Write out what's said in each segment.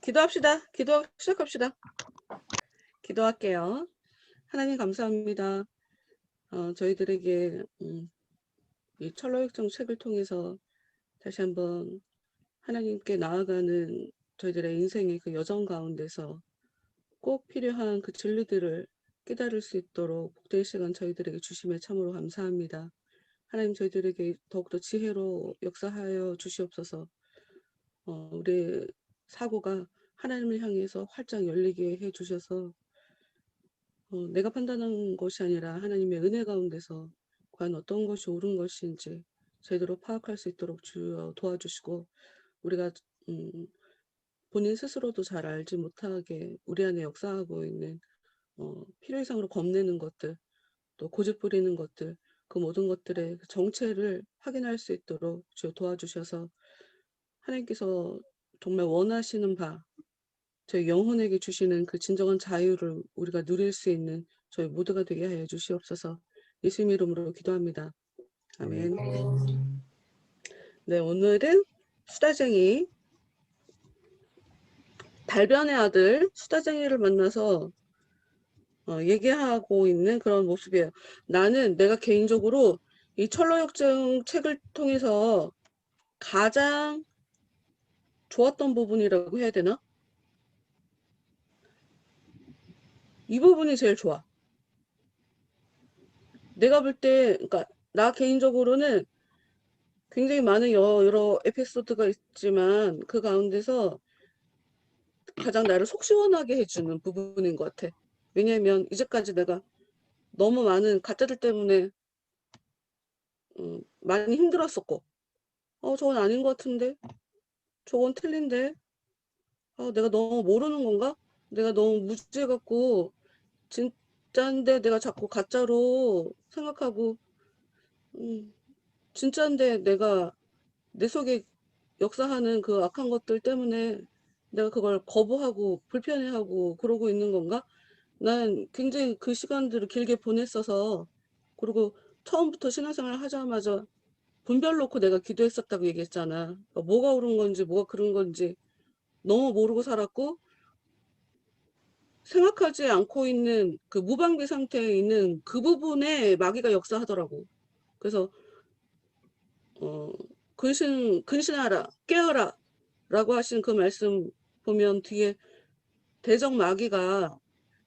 기도합시다. 시작합시다. 기도할게요. 하나님 감사합니다. 저희들에게 이 철로역정 책을 통해서 다시 한번 하나님께 나아가는 저희들의 인생의 그 여정 가운데서 꼭 필요한 그 진리들을 깨달을 수 있도록 복된 시간 저희들에게 주심에 참으로 감사합니다. 하나님 저희들에게 더욱더 지혜로 역사하여 주시옵소서. 우리 사고가 하나님을 향해서 활짝 열리게 해주셔서 내가 판단한 것이 아니라 하나님의 은혜 가운데서 과연 어떤 것이 옳은 것인지 제대로 파악할 수 있도록 주여 도와주시고 우리가 본인 스스로도 잘 알지 못하게 우리 안에 역사하고 있는 필요 이상으로 겁내는 것들 또 고집 부리는 것들 그 모든 것들의 그 정체를 확인할 수 있도록 주여 도와주셔서 하나님께서 정말 원하시는 바 저희 영혼에게 주시는 그 진정한 자유를 우리가 누릴 수 있는 저희 모두가 되게 하여 주시옵소서. 예수님 이름으로 기도합니다. 아멘. 네, 오늘은 수다쟁이 달변의 아들 수다쟁이를 만나서 얘기하고 있는 그런 모습이에요. 내가 개인적으로 이 철로역정 책을 통해서 가장 좋았던 부분이라고 해야 되나? 이 부분이 제일 좋아. 내가 볼 때, 그러니까 나 개인적으로는 굉장히 많은 여러 에피소드가 있지만 그 가운데서 가장 나를 속 시원하게 해주는 부분인 것 같아. 왜냐면 이제까지 내가 너무 많은 가짜들 때문에 많이 힘들었었고 저건 아닌 것 같은데 저건 틀린데 내가 너무 모르는 건가? 내가 너무 무지해갖고 진짜인데 내가 자꾸 가짜로 생각하고 진짜인데 내가 내 속에 역사하는 그 악한 것들 때문에 내가 그걸 거부하고 불편해하고 그러고 있는 건가? 난 굉장히 그 시간들을 길게 보냈어서 그리고 처음부터 신앙생활을 하자마자 분별 놓고 내가 기도했었다고 얘기했잖아. 그러니까 뭐가 옳은 건지 뭐가 그런 건지 너무 모르고 살았고 생각하지 않고 있는 그 무방비 상태에 있는 그 부분에 마귀가 역사하더라고. 그래서 근신하라 깨어라 라고 하신 그 말씀 보면 뒤에 대적 마귀가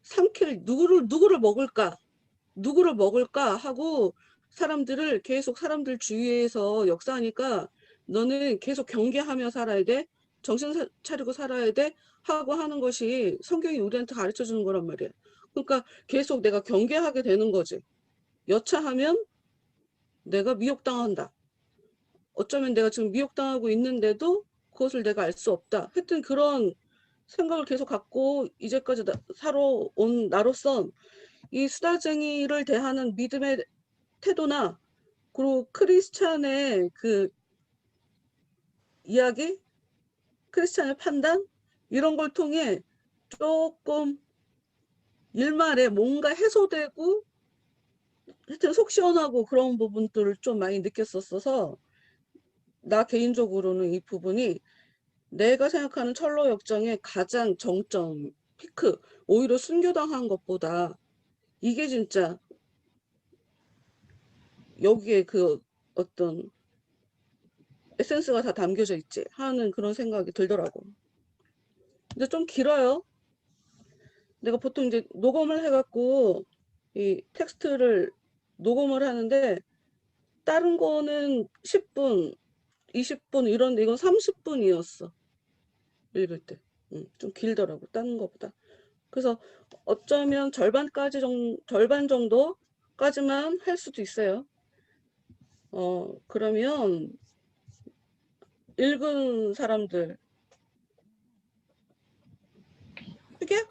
삼킬 누구를 먹을까 하고 사람들을 계속 사람들 주위에서 역사하니까 너는 계속 경계하며 살아야 돼. 정신 차리고 살아야 돼. 하고 하는 것이 성경이 우리한테 가르쳐 주는 거란 말이야. 그러니까 계속 내가 경계하게 되는 거지. 여차하면 내가 미혹당한다. 어쩌면 내가 지금 미혹당하고 있는데도 그것을 내가 알 수 없다. 하여튼 그런 생각을 계속 갖고 이제까지 살아온 나로서 이 수다쟁이를 대하는 믿음의 태도나 그리고 크리스찬의 그 이야기, 크리스찬의 판단 이런 걸 통해 조금 일말에 뭔가 해소되고 하여튼 속 시원하고 그런 부분들을 좀 많이 느꼈었어서 나 개인적으로는 이 부분이 내가 생각하는 철로 역정의 가장 정점, 피크, 오히려 순교당한 것보다 이게 진짜 여기에 그 어떤 에센스가 다 담겨져 있지 하는 그런 생각이 들더라고. 근데 좀 길어요. 내가 보통 이제 녹음을 해갖고 이 텍스트를 녹음을 하는데 다른 거는 10분, 20분 이런데 이건 30분이었어. 읽을 때. 좀 길더라고. 다른 거보다. 그래서 어쩌면 절반 정도까지만 할 수도 있어요. 그러면 읽은 사람들 크게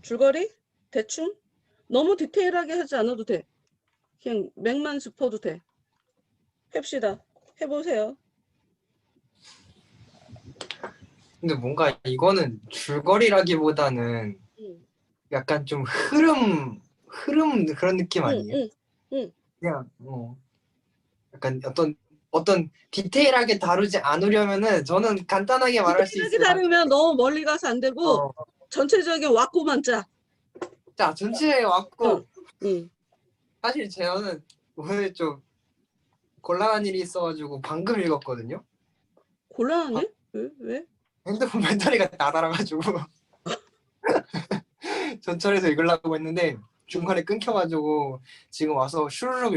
줄거리 대충 너무 디테일하게 하지 않아도 돼. 그냥 맥만 짚어도 돼. 해봅시다. 해보세요. 근데 뭔가 이거는 줄거리라기보다는 약간 좀 흐름 그런 느낌 아니에요? 응. 그냥 약간 어떤 어떤 디테일하게 다루지 않으려면은 저는 간단하게 말할 수 디테일하게 있어요. 다루면 너무 멀리 가서 안 되고 어, 전체적인 왁구만 짜. 자, 전체에 응, 왔고 응. 사실 저는 오늘 좀 곤란한 일이 있어가지고 방금 읽었거든요. 곤란하네? 왜? 왜? 핸드폰 배터리가 다 닳아가지고 전철에서 읽으려고 했는데 중간에 끊겨가지고 지금 와서 슈르륵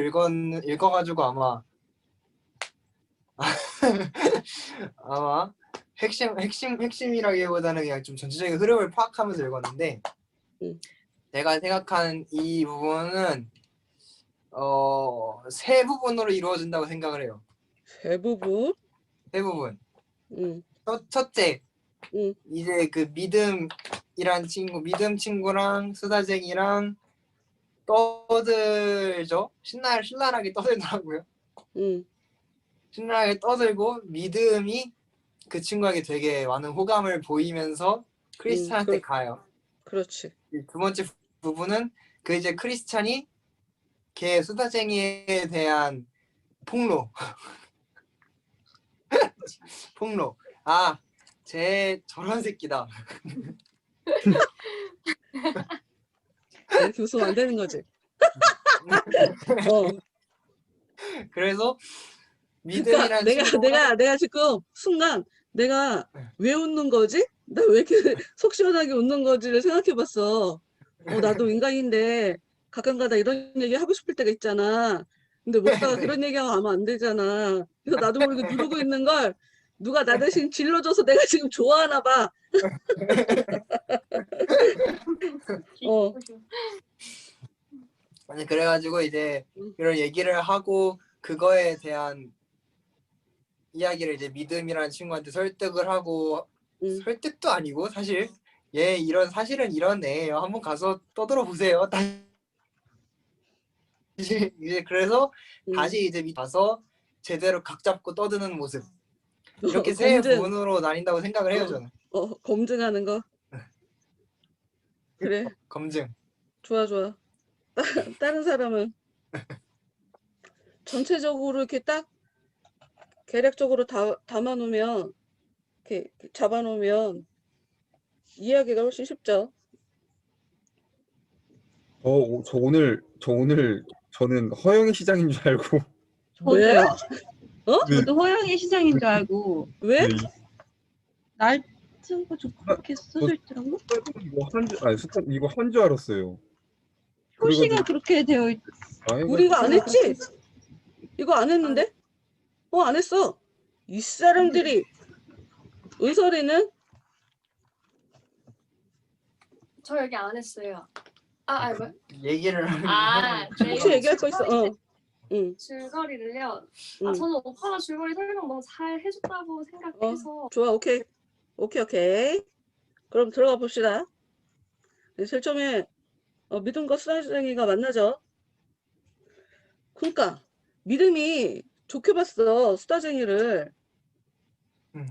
읽어가지고 아마 핵심이라기보다는 그냥 좀 전체적인 흐름을 파악하면서 읽었는데 응. 내가 생각하는 이 부분은 세 부분으로 이루어진다고 생각을 해요. 대부분? 세 부분. 응, 첫째, 응, 이제 그 믿음 친구랑 수다쟁이랑 떠들죠. 신랄하게 떠들더라고요. 응, 신랄하게 떠들고 믿음이 그 친구에게 되게 많은 호감을 보이면서 응. 크리스찬한테 가요. 그렇지. 두 번째 부분은 그 이제 크리스찬이 걔 수다쟁이에 대한 폭로. 폭로. 아, 쟤 저런 새끼다. 이렇게 웃으면 안 되는 거지. 어. 그래서 그러니까 믿음이란 친구가 내가 지금 순간 내가 왜 웃는 거지? 나 왜 이렇게 속 시원하게 웃는 거지를 생각해 봤어. 나도 인간인데 가끔가다 이런 얘기 하고 싶을 때가 있잖아. 근데 먹다가 네. 그런 얘기하면 안 되잖아. 그래서 나도 모르게 누르고 있는 걸 누가 나 대신 질러줘서 내가 지금 좋아하나 봐. 어. 아니 그래가지고 이제 응, 이런 얘기를 하고 그거에 대한 이야기를 이제 믿음이라는 친구한테 설득을 하고 응, 설득도 아니고 사실 얘 이런 사실은 이런 애예요. 한번 가서 떠들어 보세요. 다시 이제 그래서 응. 다시 이제 가서 제대로 각 잡고 떠드는 모습 이렇게 세 검증. 부분으로 나뉜다고 생각을 해요 저는. 검증하는 거. 그래. 검증. 좋아, 좋아. 다른 사람은 전체적으로 이렇게 딱 계략적으로 담아놓으면, 이렇게 잡아놓으면 이해하기가 훨씬 쉽죠. 저 오늘 저는 허영의 시장인 줄 알고 왜? 저도요. 어? 네, 저도 허영의 시장인 줄 알고 왜? 네, 날짜가 좀 그렇게 저 써져 있더라고. 이거 한 줄 알았어요. 표시가 그래가지고 그렇게 되어 있. 다 우리 해가지고 이거 안 했지? 이거 안 했는데? 안 했어. 이 사람들이, 은설이는? 저 여기 안 했어요. 뭐? 얘기를 혹시 네. 얘기할 거 있어? 응, 줄거리를요. 응. 저는 오빠가 줄거리 설명 너무 잘 해줬다고 생각해서 좋아, 오케이. 오케이. 그럼 들어가 봅시다. 네, 제일 처음에, 믿음과 수다쟁이가 만나죠. 그러니까, 믿음이 좋게 봤어, 수다쟁이를. 음.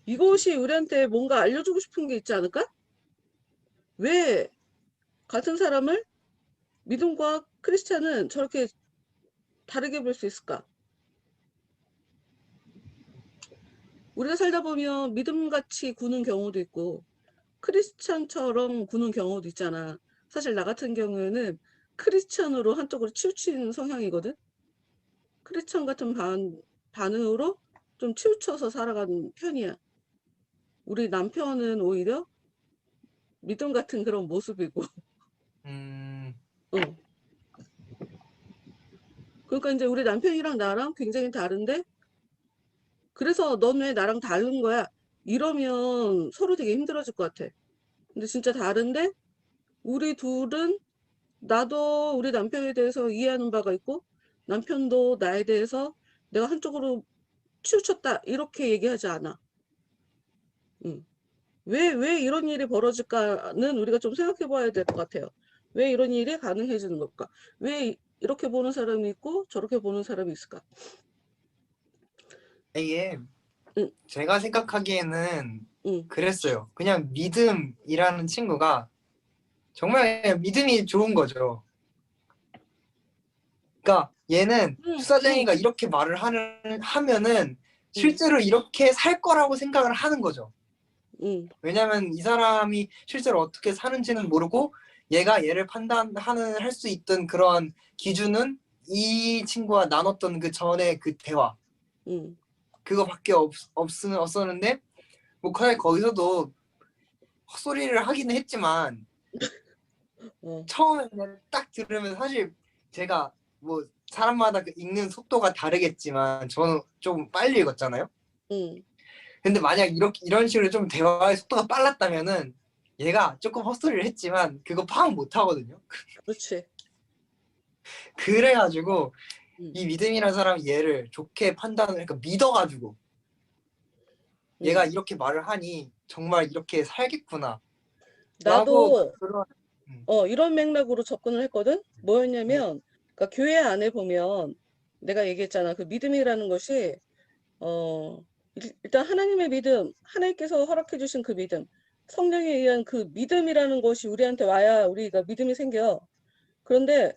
이것이 우리한테 뭔가 알려주고 싶은 게 있지 않을까? 왜 같은 사람을 믿음과 크리스찬은 저렇게 다르게 볼 수 있을까? 우리가 살다 보면 믿음같이 구는 경우도 있고 크리스찬처럼 구는 경우도 있잖아. 사실 나 같은 경우에는 크리스찬으로 한쪽으로 치우치는 성향이거든. 크리스찬 같은 반응으로 좀 치우쳐서 살아가는 편이야. 우리 남편은 오히려 믿음 같은 그런 모습이고. 음, 어. 그러니까 이제 우리 남편이랑 나랑 굉장히 다른데 그래서 넌 왜 나랑 다른 거야? 이러면 서로 되게 힘들어질 것 같아. 근데 진짜 다른데 우리 둘은 나도 우리 남편에 대해서 이해하는 바가 있고 남편도 나에 대해서 내가 한쪽으로 치우쳤다 이렇게 얘기하지 않아. 응. 왜 이런 일이 벌어질까는 우리가 좀 생각해 봐야 될 것 같아요. 왜 이런 일이 가능해지는 걸까? 왜 이렇게 보는 사람이 있고 저렇게 보는 사람이 있을까? 이게 응, 제가 생각하기에는 응, 그랬어요. 그냥 믿음이라는 친구가 정말 믿음이 좋은 거죠. 그러니까 얘는 수사쟁이가 이렇게 말을 하면은 실제로 이렇게 살 거라고 생각을 하는 거죠. 왜냐면 이 사람이 실제로 어떻게 사는지는 모르고 얘가 얘를 할 수 있던 그런 기준은 이 친구와 나눴던 그 전에 그 대화 그거밖에 없었는데 뭐 거기서도 헛소리를 하기는 했지만 처음에 그냥 딱 들으면 사실 제가 뭐 사람마다 그 읽는 속도가 다르겠지만 저는 좀 빨리 읽었잖아요. 근데 만약 이런 식으로 좀 대화의 속도가 빨랐다면은 얘가 조금 헛소리를 했지만 그거 파악 못 하거든요. 그렇지. 그래가지고 이 믿음이라는 사람이 얘를 좋게 그러니까 믿어가지고 얘가 이렇게 말을 하니 정말 이렇게 살겠구나. 나도 그런 이런 맥락으로 접근을 했거든. 뭐였냐면, 그러니까 교회 안에 보면 내가 얘기했잖아. 그 믿음이라는 것이 일단 하나님의 믿음, 하나님께서 허락해 주신 그 믿음, 성령에 의한 그 믿음이라는 것이 우리한테 와야 우리가 믿음이 생겨. 그런데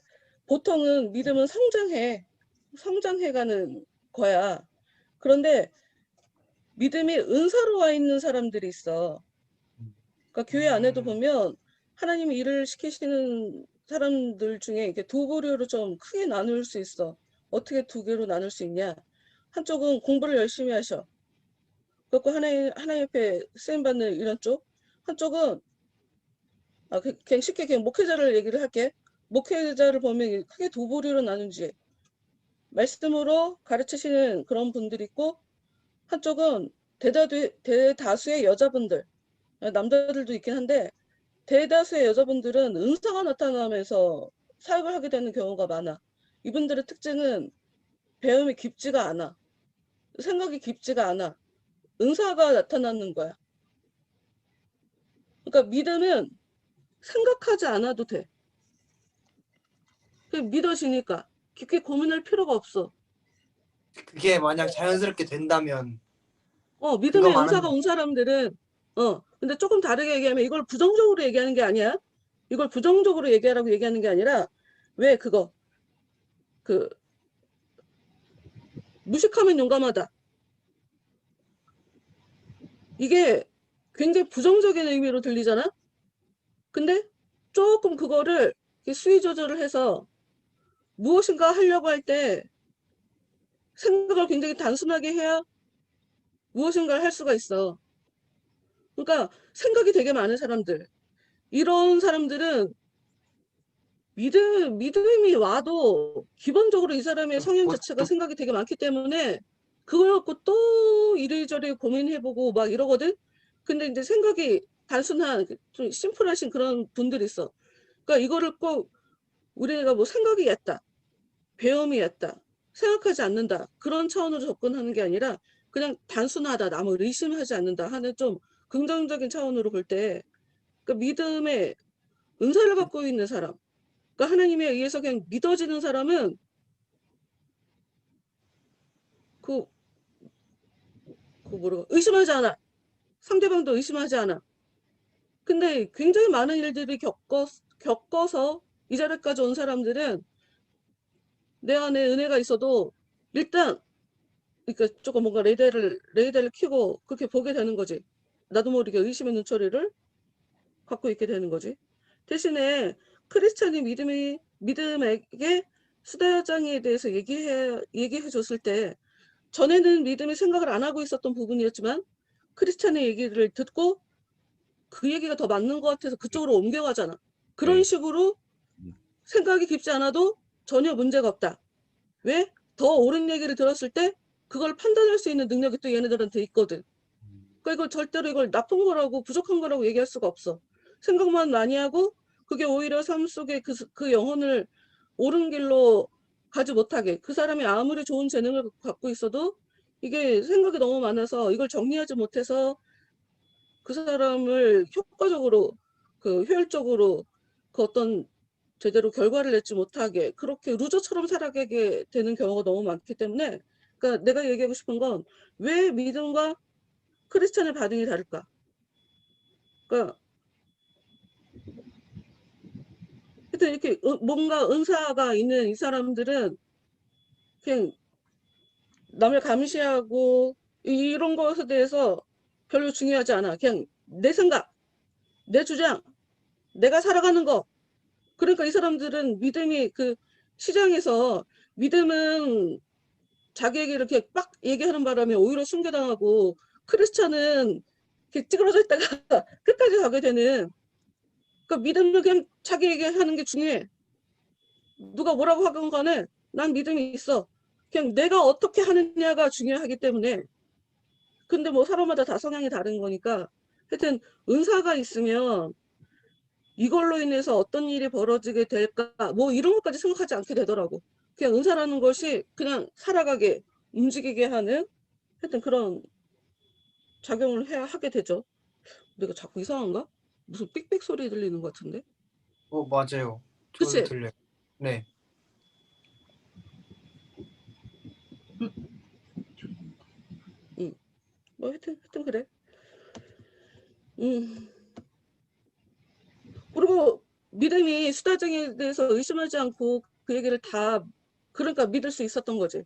보통은 믿음은 성장해가는 거야. 그런데 믿음이 은사로 와 있는 사람들이 있어. 그러니까 교회 안에도 보면 하나님이 일을 시키시는 사람들 중에 이렇게 두 부류로 좀 크게 나눌 수 있어. 어떻게 두 개로 나눌 수 있냐? 한쪽은 공부를 열심히 하셔. 그리고 하나님 옆에 쓰임 받는 이런 쪽. 한쪽은 그냥 쉽게 그냥 목회자를 얘기를 할게. 목회자를 보면 크게 두 부류로 나누지. 말씀으로 가르치시는 그런 분들이 있고, 한쪽은 대다수의 여자분들, 남자들도 있긴 한데 대다수의 여자분들은 은사가 나타나면서 사역을 하게 되는 경우가 많아. 이분들의 특징은 배움이 깊지가 않아. 생각이 깊지가 않아. 은사가 나타나는 거야. 그러니까 믿음은 생각하지 않아도 돼. 믿어지니까 깊게 고민할 필요가 없어. 그게 만약 자연스럽게 된다면 믿음의 그거 은사가 말하는 온 사람들은 근데 조금 다르게 얘기하면 이걸 부정적으로 얘기하는 게 아니야. 이걸 부정적으로 얘기하라고 얘기하는 게 아니라 왜 그 무식하면 용감하다. 이게 굉장히 부정적인 의미로 들리잖아. 근데 조금 그거를 수위 조절을 해서 무엇인가 하려고 할 때 생각을 굉장히 단순하게 해야 무엇인가를 할 수가 있어. 그러니까 생각이 되게 많은 사람들. 이런 사람들은 믿음이 와도 기본적으로 이 사람의 성향 자체가 생각이 되게 많기 때문에 그걸 갖고 또 이리저리 고민해보고 막 이러거든. 근데 이제 생각이 단순한 좀 심플하신 그런 분들이 있어. 그러니까 이거를 꼭 우리가 뭐 생각이 얕다, 배움이 얕다, 생각하지 않는다 그런 차원으로 접근하는 게 아니라 그냥 단순하다, 남을 의심하지 않는다 하는 좀 긍정적인 차원으로 볼 때 그러니까 믿음의 은사를 갖고 있는 사람, 그러니까 하나님에 의해서 그냥 믿어지는 사람은 의심하지 않아. 상대방도 의심하지 않아. 근데 굉장히 많은 일들이 겪어서 이 자리까지 온 사람들은 내 안에 은혜가 있어도 일단 그러니까 조금 뭔가 레이더를 켜고 그렇게 보게 되는 거지. 나도 모르게 의심의 눈초리를 갖고 있게 되는 거지. 대신에 크리스찬이 믿음에게 수다장에 대해서 얘기해 줬을 때 전에는 믿음의 생각을 안 하고 있었던 부분이었지만 크리스찬의 얘기를 듣고 그 얘기가 더 맞는 것 같아서 그쪽으로 옮겨가잖아. 그런 네. 식으로 생각이 깊지 않아도 전혀 문제가 없다. 왜? 더 옳은 얘기를 들었을 때 그걸 판단할 수 있는 능력이 또 얘네들한테 있거든. 그러니까 이걸 절대로 이걸 나쁜 거라고 부족한 거라고 얘기할 수가 없어. 생각만 많이 하고 그게 오히려 삶 속에 그 영혼을 옳은 길로 가지 못하게 그 사람이 아무리 좋은 재능을 갖고 있어도 이게 생각이 너무 많아서 이걸 정리하지 못해서 그 사람을 효과적으로 효율적으로 그 어떤 제대로 결과를 냈지 못하게 그렇게 루저처럼 살아가게 되는 경우가 너무 많기 때문에 그러니까 내가 얘기하고 싶은 건 왜 믿음과 크리스찬의 반응이 다를까? 그러니까 하여튼 이렇게 뭔가 은사가 있는 이 사람들은 그냥 남을 감시하고 이런 것에 대해서 별로 중요하지 않아. 그냥 내 생각, 내 주장, 내가 살아가는 거. 그러니까 이 사람들은 믿음이 그 시장에서 믿음은 자기 얘기를 이렇게 빡 얘기하는 바람에 오히려 순교당하고 크리스찬은 이렇게 찌그러져 있다가 끝까지 가게 되는 그 믿음은 그냥 자기 얘기하는 게 중요해. 누가 뭐라고 하건 간에 난 믿음이 있어. 그냥 내가 어떻게 하느냐가 중요하기 때문에 근데 뭐 사람마다 다 성향이 다른 거니까 하여튼 은사가 있으면 이걸로 인해서 어떤 일이 벌어지게 될까 뭐 이런 것까지 생각하지 않게 되더라고. 그냥 은사라는 것이 그냥 살아가게 움직이게 하는 하여튼 그런 작용을 해야 하게 되죠. 내가 자꾸 이상한가? 무슨 삑삑 소리 들리는 것 같은데? 맞아요. 저도 그치? 들려요. 네. 뭐 하여튼 그래. 그리고 믿음이 수다쟁이에 대해서 의심하지 않고 그 얘기를 다 그러니까 믿을 수 있었던 거지.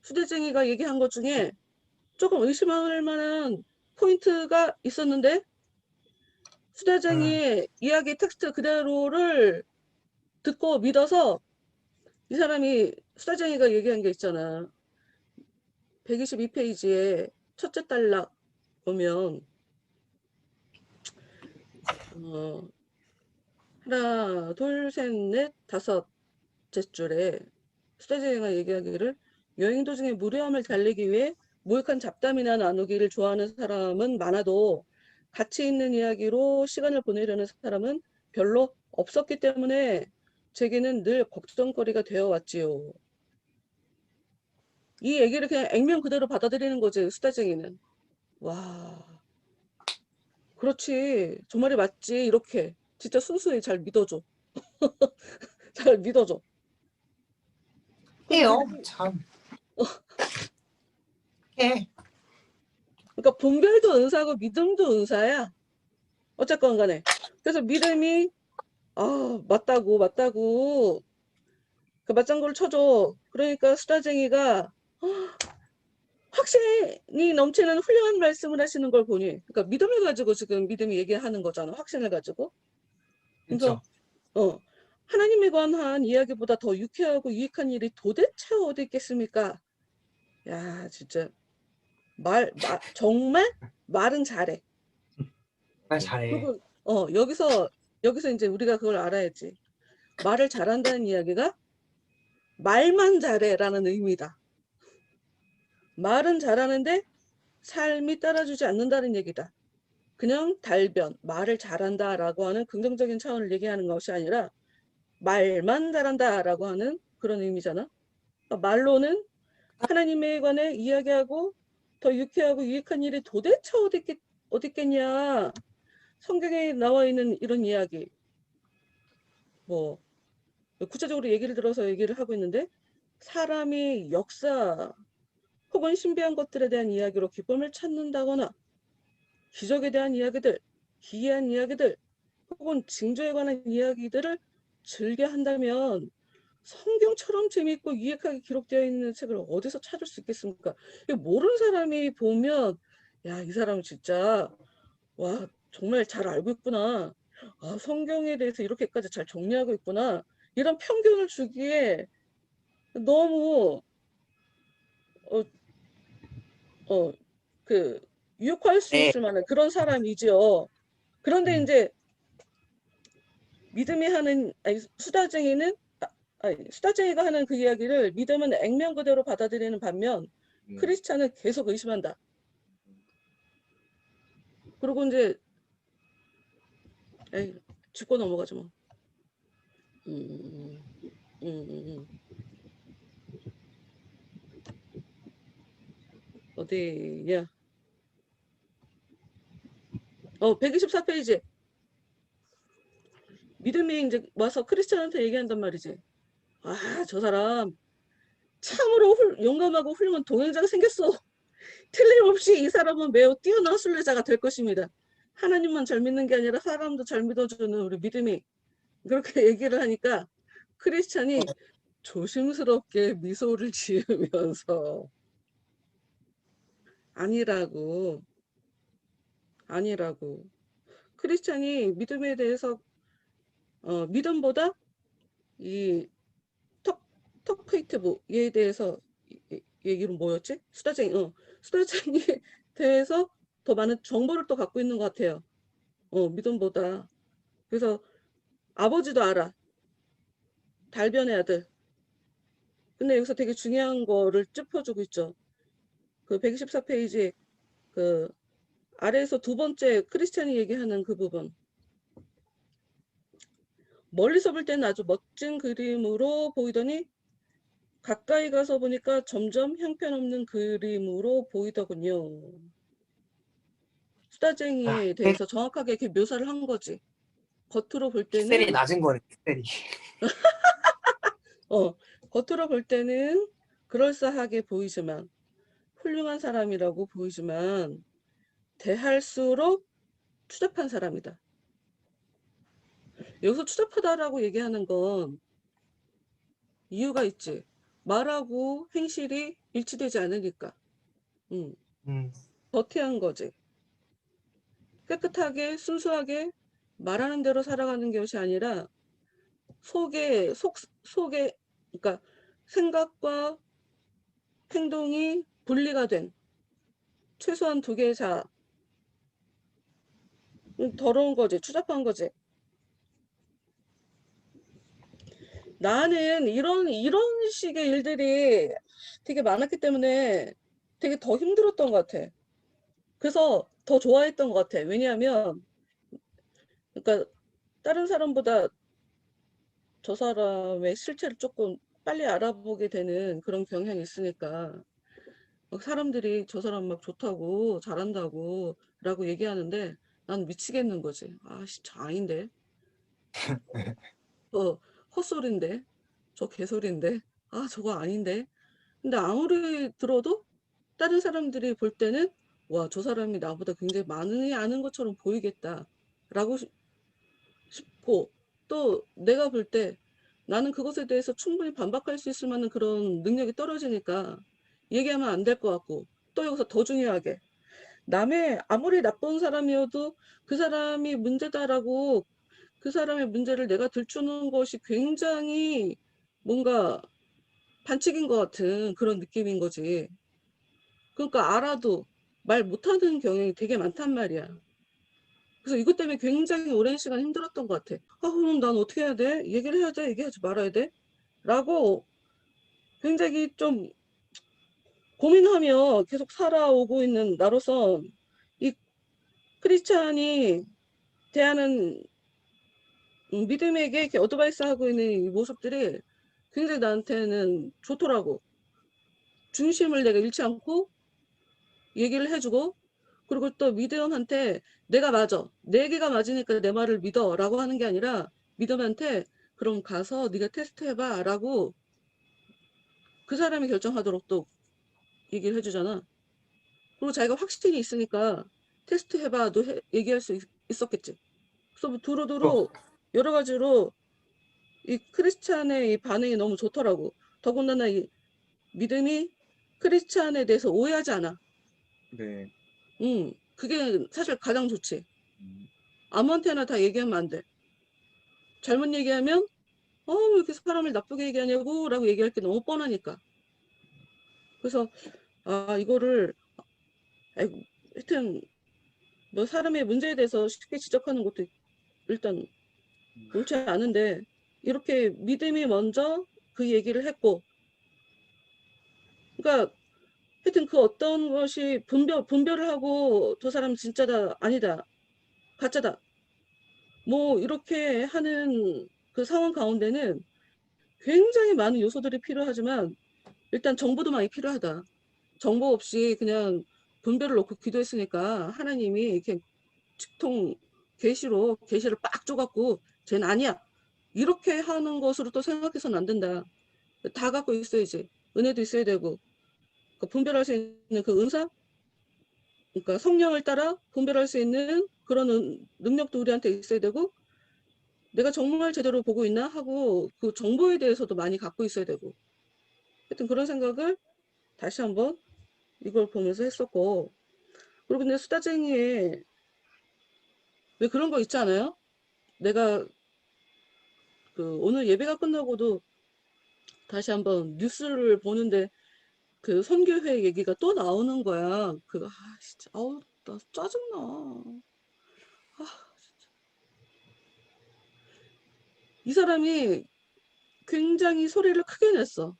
수다쟁이가 얘기한 것 중에 조금 의심할 만한 포인트가 있었는데 수다쟁이의 이야기 텍스트 그대로를 듣고 믿어서 이 사람이 수다쟁이가 얘기한 게 있잖아. 122페이지에 첫째 단락 보면 하나, 둘, 셋, 넷, 다섯째 줄에 수다쟁이가 얘기하기를 여행 도중에 무료함을 달래기 위해 무익한 잡담이나 나누기를 좋아하는 사람은 많아도 가치 있는 이야기로 시간을 보내려는 사람은 별로 없었기 때문에 제게는 늘 걱정거리가 되어 왔지요. 이 얘기를 그냥 액면 그대로 받아들이는 거지, 수다쟁이는. 와, 그렇지. 저 말이 맞지. 이렇게. 진짜 순수히 잘 믿어줘. 잘 믿어줘. 해요. 참. 해. 그러니까 분별도 은사고 믿음도 은사야. 어쨌건 간에. 그래서 믿음이 맞다고 그 맞장구를 쳐줘. 그러니까 수다쟁이가 확신이 넘치는 훌륭한 말씀을 하시는 걸 보니 그러니까 믿음을 가지고 지금 믿음이 얘기하는 거잖아. 확신을 가지고. 그래서 그렇죠. 하나님에 관한 이야기보다 더 유쾌하고 유익한 일이 도대체 어디 있겠습니까? 야, 진짜 정말 말은 잘해. 잘해. 그리고 여기서 이제 우리가 그걸 알아야지. 말을 잘한다는 이야기가 말만 잘해라는 의미다. 말은 잘하는데 삶이 따라주지 않는다는 얘기다. 그냥 달변, 말을 잘한다라고 하는 긍정적인 차원을 얘기하는 것이 아니라 말만 잘한다라고 하는 그런 의미잖아. 그러니까 말로는 하나님에 관해 이야기하고 더 유쾌하고 유익한 일이 도대체 어디 있겠냐. 성경에 나와 있는 이런 이야기. 뭐 구체적으로 얘기를 들어서 얘기를 하고 있는데 사람이 역사 혹은 신비한 것들에 대한 이야기로 기쁨을 찾는다거나 기적에 대한 이야기들, 기이한 이야기들 혹은 징조에 관한 이야기들을 즐겨 한다면 성경처럼 재미있고 유익하게 기록되어 있는 책을 어디서 찾을 수 있겠습니까? 모르는 사람이 보면 야, 이 사람 진짜 와 정말 잘 알고 있구나. 성경에 대해서 이렇게까지 잘 정리하고 있구나. 이런 편견을 주기에 너무 유혹할 수 네. 있을 만한 그런 사람이죠. 그런데 이제 믿음이 하는 수다쟁이는 수다쟁이가 하는 그 이야기를 믿음은 액면 그대로 받아들이는 반면 크리스찬은 계속 의심한다. 그리고 이제 짚고 넘어가죠 뭐. 어디야? 124페이지. 믿음이 이제 와서 크리스찬한테 얘기한단 말이지. 저 사람 참으로 용감하고 훌륭한 동행자가 생겼어. 틀림없이 이 사람은 매우 뛰어난 순례자가 될 것입니다. 하나님만 잘 믿는 게 아니라 사람도 잘 믿어주는 우리 믿음이 그렇게 얘기를 하니까 크리스찬이 조심스럽게 미소를 지으면서 아니라고 크리스찬이 믿음에 대해서 믿음보다 이 턱 페이트에 대해서 얘 이름 뭐였지? 수다쟁이에 대해서 더 많은 정보를 또 갖고 있는 것 같아요. 믿음보다. 그래서 아버지도 알아. 달변의 아들. 근데 여기서 되게 중요한 거를 짚어주고 있죠. 그 124페이지 그 아래에서 두 번째 크리스찬이 얘기하는 그 부분. 멀리서 볼 때는 아주 멋진 그림으로 보이더니 가까이 가서 보니까 점점 형편없는 그림으로 보이더군요. 수다쟁이에 대해서 정확하게 이렇게 묘사를 한 거지. 겉으로 볼 픽셀이 때는 낮은 거네, 픽셀이. 겉으로 볼 때는 그럴싸하게 보이지만 훌륭한 사람이라고 보이지만 대할수록 추잡한 사람이다. 여기서 추잡하다라고 얘기하는 건 이유가 있지. 말하고 행실이 일치되지 않으니까. 더티한 거지. 깨끗하게 순수하게 말하는 대로 살아가는 것이 아니라 속에 그러니까 생각과 행동이 분리가 된 최소한 두 개의 자. 더러운 거지. 추잡한 거지. 나는 이런 식의 일들이 되게 많았기 때문에 되게 더 힘들었던 것 같아. 그래서 더 좋아했던 것 같아. 왜냐하면 그러니까 다른 사람보다 저 사람의 실체를 조금 빨리 알아보게 되는 그런 경향이 있으니까 막 사람들이 저 사람 막 좋다고 잘한다고 라고 얘기하는데 난 미치겠는 거지. 아씨, 저 아닌데. 헛소리인데. 저 개소리인데. 아, 저거 아닌데. 근데 아무리 들어도 다른 사람들이 볼 때는 와, 저 사람이 나보다 굉장히 많이 아는 것처럼 보이겠다 라고 싶고, 또 내가 볼 때 나는 그것에 대해서 충분히 반박할 수 있을 만한 그런 능력이 떨어지니까 얘기하면 안 될 것 같고, 또 여기서 더 중요하게 남의 아무리 나쁜 사람이어도 그 사람이 문제다라고 그 사람의 문제를 내가 들추는 것이 굉장히 뭔가 반칙인 것 같은 그런 느낌인 거지. 그러니까 알아도 말 못하는 경향이 되게 많단 말이야. 그래서 이것 때문에 굉장히 오랜 시간 힘들었던 것 같아. 그럼 난 어떻게 해야 돼? 얘기를 해야 돼? 얘기하지 말아야 돼? 라고 굉장히 좀 고민하며 계속 살아오고 있는 나로서 이 크리스찬이 대하는 믿음에게 이렇게 어드바이스 하고 있는 이 모습들이 굉장히 나한테는 좋더라고. 중심을 내가 잃지 않고 얘기를 해주고, 그리고 또 믿음한테 내가 맞아. 내 얘기가 맞으니까 내 말을 믿어. 라고 하는 게 아니라 믿음한테 그럼 가서 네가 테스트 해봐. 라고 그 사람이 결정하도록 또 얘기를 해주잖아. 그리고 자기가 확신이 있으니까 테스트 해봐도 얘기할 수 있었겠지. 그래서 뭐 두루두루 여러 가지로 이 크리스찬의 이 반응이 너무 좋더라고. 더군다나 이 믿음이 크리스찬에 대해서 오해하지 않아. 네. 그게 사실 가장 좋지. 아무한테나 다 얘기하면 안 돼. 잘못 얘기하면 왜 이렇게 사람을 나쁘게 얘기하냐고 라고 얘기할 게 너무 뻔하니까. 그래서 이거를 하여튼 뭐 사람의 문제에 대해서 쉽게 지적하는 것도 일단 옳지 않은데 이렇게 믿음이 먼저 그 얘기를 했고, 그러니까 하여튼 그 어떤 것이 분별을 하고 저 사람 진짜다 아니다 가짜다 뭐 이렇게 하는 그 상황 가운데는 굉장히 많은 요소들이 필요하지만 일단 정보도 많이 필요하다. 정보 없이 그냥 분별을 놓고 기도했으니까 하나님이 이렇게 직통 계시를 빡 줘갖고 쟤는 아니야 이렇게 하는 것으로 또 생각해서는 안 된다. 다 갖고 있어야지. 은혜도 있어야 되고 분별할 수 있는 그 은사, 그러니까 성령을 따라 분별할 수 있는 그런 능력도 우리한테 있어야 되고, 내가 정말 제대로 보고 있나 하고 그 정보에 대해서도 많이 갖고 있어야 되고 하여튼 그런 생각을 다시 한번 이걸 보면서 했었고 그리고 근데 수다쟁이에 왜 그런 거 있지 않아요? 내가 그 오늘 예배가 끝나고도 다시 한번 뉴스를 보는데 그 선교회 얘기가 또 나오는 거야. 그 진짜 아우 나 짜증나. 아, 이 사람이 굉장히 소리를 크게 냈어.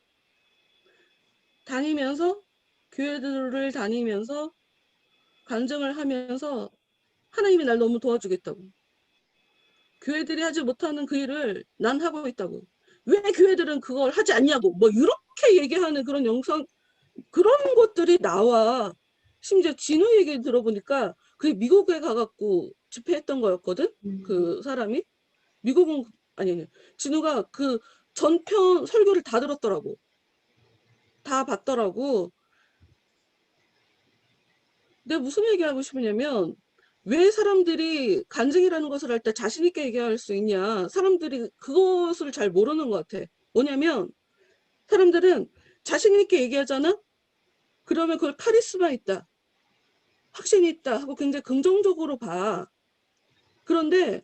다니면서 교회들을 다니면서 간증을 하면서 하나님이 날 너무 도와주겠다고. 교회들이 하지 못하는 그 일을 난 하고 있다고. 왜 교회들은 그걸 하지 않냐고. 뭐 이렇게 얘기하는 그런 영상 그런 것들이 나와. 심지어 진우 얘기 들어보니까 그게 미국에 가갖고 집회했던 거였거든. 그 사람이 미국은 아니 진우가 그 전편 설교를 다 들었더라고. 다 봤더라고. 내가 무슨 얘기하고 싶으냐면 왜 사람들이 간증이라는 것을 할 때 자신 있게 얘기할 수 있냐. 사람들이 그것을 잘 모르는 것 같아. 뭐냐면 사람들은 자신 있게 얘기하잖아. 그러면 그걸 카리스마 있다. 확신이 있다 하고 굉장히 긍정적으로 봐. 그런데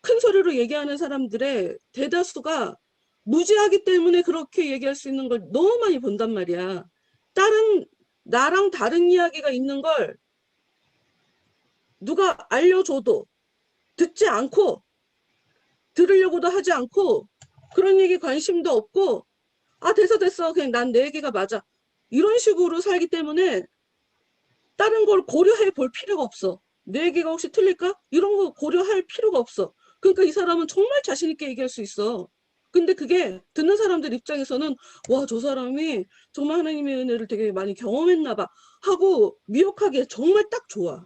큰 소리로 얘기하는 사람들의 대다수가 무지하기 때문에 그렇게 얘기할 수 있는 걸 너무 많이 본단 말이야. 나랑 다른 이야기가 있는 걸 누가 알려줘도 듣지 않고 들으려고도 하지 않고 그런 얘기 관심도 없고 됐어 그냥 난 내 얘기가 맞아 이런 식으로 살기 때문에 다른 걸 고려해 볼 필요가 없어. 내 얘기가 혹시 틀릴까? 이런 거 고려할 필요가 없어. 그러니까 이 사람은 정말 자신 있게 얘기할 수 있어. 근데 그게 듣는 사람들 입장에서는 와, 저 사람이 정말 하나님의 은혜를 되게 많이 경험했나 봐 하고 미혹하기에 정말 딱 좋아.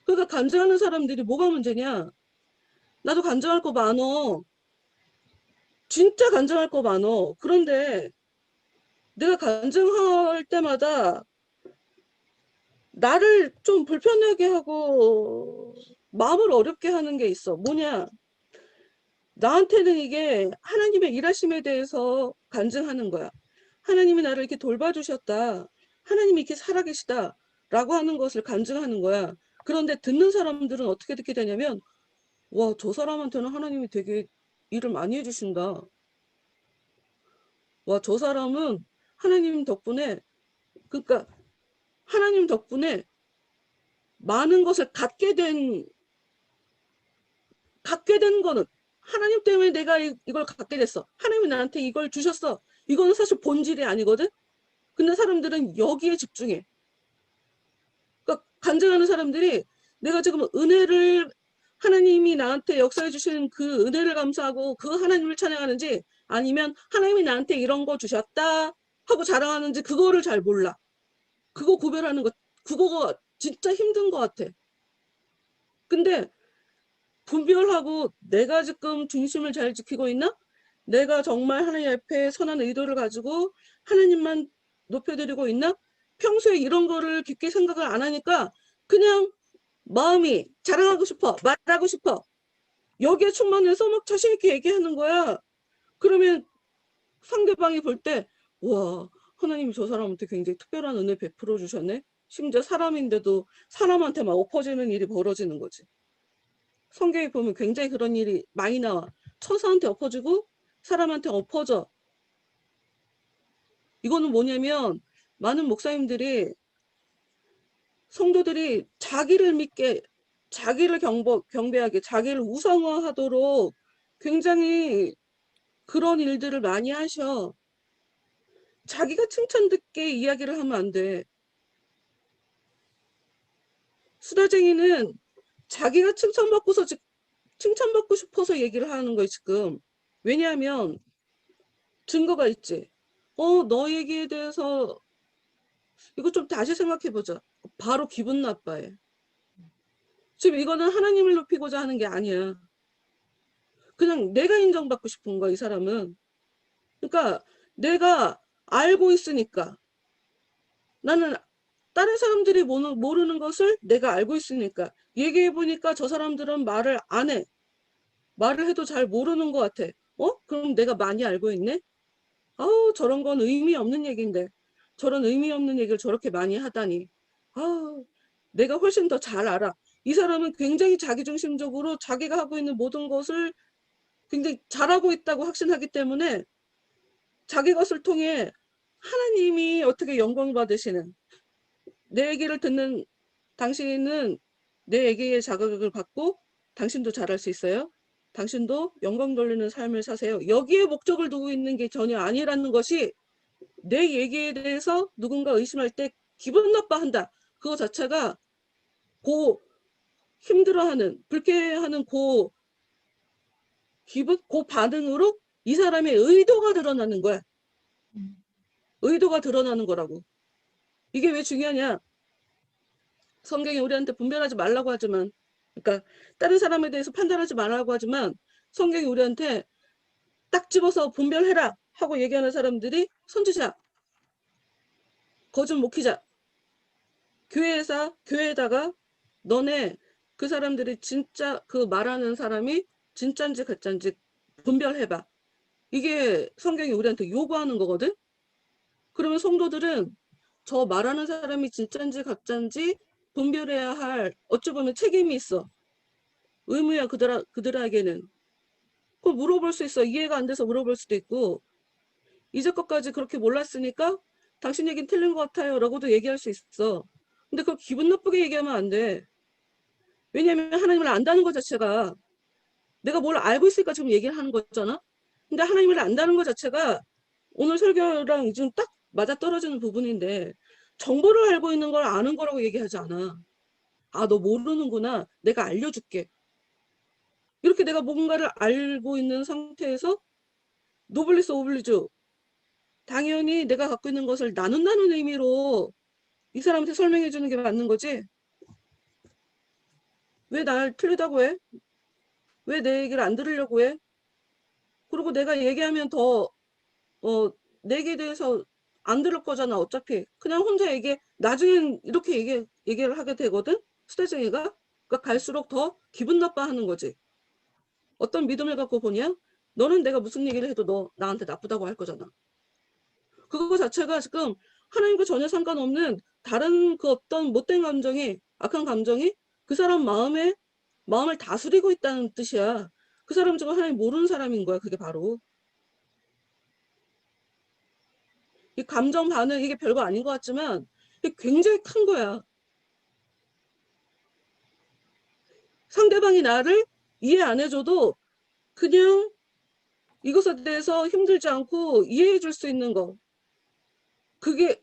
그러니까 간증하는 사람들이 뭐가 문제냐? 나도 간증할 거 많어. 진짜 간증할 거 많어. 그런데 내가 간증할 때마다 나를 좀 불편하게 하고 마음을 어렵게 하는 게 있어. 뭐냐? 나한테는 이게 하나님의 일하심에 대해서 간증하는 거야. 하나님이 나를 이렇게 돌봐주셨다. 하나님이 이렇게 살아계시다. 라고 하는 것을 간증하는 거야. 그런데 듣는 사람들은 어떻게 듣게 되냐면 와, 저 사람한테는 하나님이 되게 일을 많이 해주신다. 와, 저 사람은 하나님 덕분에 그러니까 하나님 덕분에 많은 것을 갖게 된 거는 하나님 때문에 내가 이걸 갖게 됐어. 하나님이 나한테 이걸 주셨어. 이거는 사실 본질이 아니거든. 근데 사람들은 여기에 집중해. 그러니까 간증하는 사람들이 내가 지금 은혜를 하나님이 나한테 역사해 주신 그 은혜를 감사하고 그 하나님을 찬양하는지 아니면 하나님이 나한테 이런 거 주셨다 하고 자랑하는지 그거를 잘 몰라. 그거 구별하는 거 그거가 진짜 힘든 것 같아. 근데 분별하고 내가 지금 중심을 잘 지키고 있나? 내가 정말 하나님 앞에 선한 의도를 가지고 하나님만 높여드리고 있나? 평소에 이런 거를 깊게 생각을 안 하니까 그냥 마음이 자랑하고 싶어, 말하고 싶어. 여기에 충만해서 막 자신 있게 얘기하는 거야. 그러면 상대방이 볼 때, 와, 하나님이 저 사람한테 굉장히 특별한 은혜 베풀어 주셨네. 심지어 사람인데도 사람한테 막 엎어지는 일이 벌어지는 거지. 성경에 보면 굉장히 그런 일이 많이 나와. 처사한테 엎어지고 사람한테 엎어져. 이거는 뭐냐면 많은 목사님들이 성도들이 자기를 믿게 자기를 경배하게 자기를 우상화하도록 굉장히 그런 일들을 많이 하셔. 자기가 칭찬 듣게 이야기를 하면 안 돼. 수다쟁이는 자기가 칭찬받고 싶어서 얘기를 하는 거예요, 지금. 왜냐하면 증거가 있지. 너 얘기에 대해서 이거 좀 다시 생각해보자. 바로 기분 나빠해. 지금 이거는 하나님을 높이고자 하는 게 아니야. 그냥 내가 인정받고 싶은 거야, 이 사람은. 그러니까 내가 알고 있으니까. 나는 다른 사람들이 모르는 것을 내가 알고 있으니까. 얘기해보니까 저 사람들은 말을 안 해. 말을 해도 잘 모르는 것 같아. 그럼 내가 많이 알고 있네? 아우, 저런 건 의미 없는 얘기인데. 저런 의미 없는 얘기를 저렇게 많이 하다니. 아우, 내가 훨씬 더 잘 알아. 이 사람은 굉장히 자기중심적으로 자기가 하고 있는 모든 것을 굉장히 잘하고 있다고 확신하기 때문에 자기 것을 통해 하나님이 어떻게 영광 받으시는, 내 얘기를 듣는 당신은 내 얘기에 자극을 받고 당신도 잘할 수 있어요. 당신도 영광 돌리는 삶을 사세요. 여기에 목적을 두고 있는 게 전혀 아니라는 것이, 내 얘기에 대해서 누군가 의심할 때 기분 나빠한다. 그거 자체가 고 힘들어하는, 불쾌해하는 고 기분, 고 반응으로 이 사람의 의도가 드러나는 거야. 의도가 드러나는 거라고. 이게 왜 중요하냐? 성경이 우리한테 분별하지 말라고 하지만, 그러니까 다른 사람에 대해서 판단하지 말라고 하지만, 성경이 우리한테 딱 집어서 분별해라 하고 얘기하는 사람들이 선지자, 거짓 목회자, 교회에다가 너네 그 사람들이 진짜 그 말하는 사람이 진짠지 가짠지 분별해봐. 이게 성경이 우리한테 요구하는 거거든. 그러면 성도들은 저 말하는 사람이 진짠지 가짠지 분별해야 할, 어찌 보면 책임이 있어. 의무야, 그들에게는. 그걸 물어볼 수 있어. 이해가 안 돼서 물어볼 수도 있고, 이제껏까지 그렇게 몰랐으니까 당신 얘기는 틀린 것 같아요 라고도 얘기할 수 있어. 근데 그걸 기분 나쁘게 얘기하면 안 돼. 왜냐면 하나님을 안다는 것 자체가, 내가 뭘 알고 있으니까 지금 얘기를 하는 거잖아. 근데 하나님을 안다는 것 자체가 오늘 설교랑 지금 딱 맞아떨어지는 부분인데, 정보를 알고 있는 걸 아는 거라고 얘기하지 않아. 아, 너 모르는구나. 내가 알려줄게. 이렇게 내가 뭔가를 알고 있는 상태에서 노블리스 오블리주, 당연히 내가 갖고 있는 것을 나눈다는 의미로 이 사람한테 설명해 주는 게 맞는 거지. 왜 날 틀리다고 해? 왜 내 얘기를 안 들으려고 해? 그리고 내가 얘기하면 더 내 얘기에 대해서 안 들을 거잖아. 어차피 그냥 혼자 나중엔 이렇게 얘기를 하게 되거든. 수다쟁이가. 그러니까 갈수록 더 기분 나빠하는 거지. 어떤 믿음을 갖고 보냐? 너는 내가 무슨 얘기를 해도 너 나한테 나쁘다고 할 거잖아. 그거 자체가 지금 하나님과 전혀 상관없는 다른 그 어떤 못된 감정이, 악한 감정이 그 사람 마음을 다스리고 있다는 뜻이야. 그 사람은 지금 하나님 모르는 사람인 거야. 그게 바로. 이 감정 반응, 이게 별거 아닌 것 같지만 이게 굉장히 큰 거야. 상대방이 나를 이해 안 해줘도 그냥 이것에 대해서 힘들지 않고 이해해 줄 수 있는 거. 그게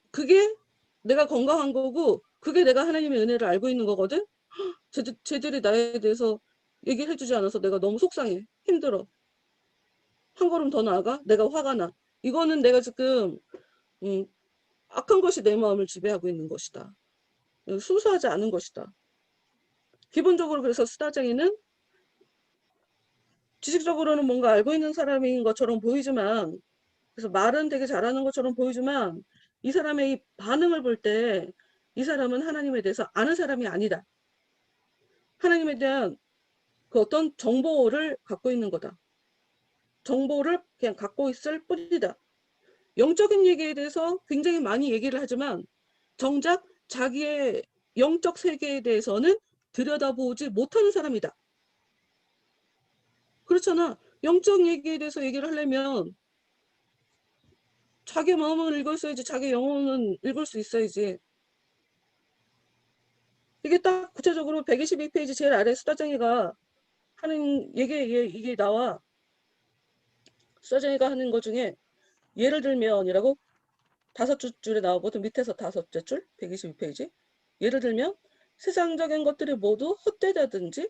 내가 건강한 거고, 그게 내가 하나님의 은혜를 알고 있는 거거든. 쟤들이 나에 대해서 얘기를 해주지 않아서 내가 너무 속상해. 힘들어. 한 걸음 더 나아가? 내가 화가 나. 이거는 내가 지금 악한 것이 내 마음을 지배하고 있는 것이다. 순수하지 않은 것이다. 기본적으로 그래서 수다쟁이는 지식적으로는 뭔가 알고 있는 사람인 것처럼 보이지만, 그래서 말은 되게 잘하는 것처럼 보이지만, 이 사람의 이 반응을 볼 때 이 사람은 하나님에 대해서 아는 사람이 아니다. 하나님에 대한 그 어떤 정보를 갖고 있는 거다. 정보를 그냥 갖고 있을 뿐이다. 영적인 얘기에 대해서 굉장히 많이 얘기를 하지만 정작 자기의 영적 세계에 대해서는 들여다보지 못하는 사람이다. 그렇잖아. 영적 얘기에 대해서 얘기를 하려면 자기 마음을 읽었어야지, 자기 영혼은 읽을 수 있어야지. 이게 딱 구체적으로 122페이지 제일 아래 수다쟁이가 하는 이게 나와. 수다쟁이가 하는 것 중에 예를 들면이라고 5줄에 나오거든. 밑에서 5째 줄, 122페이지. 예를 들면 세상적인 것들이 모두 헛되다든지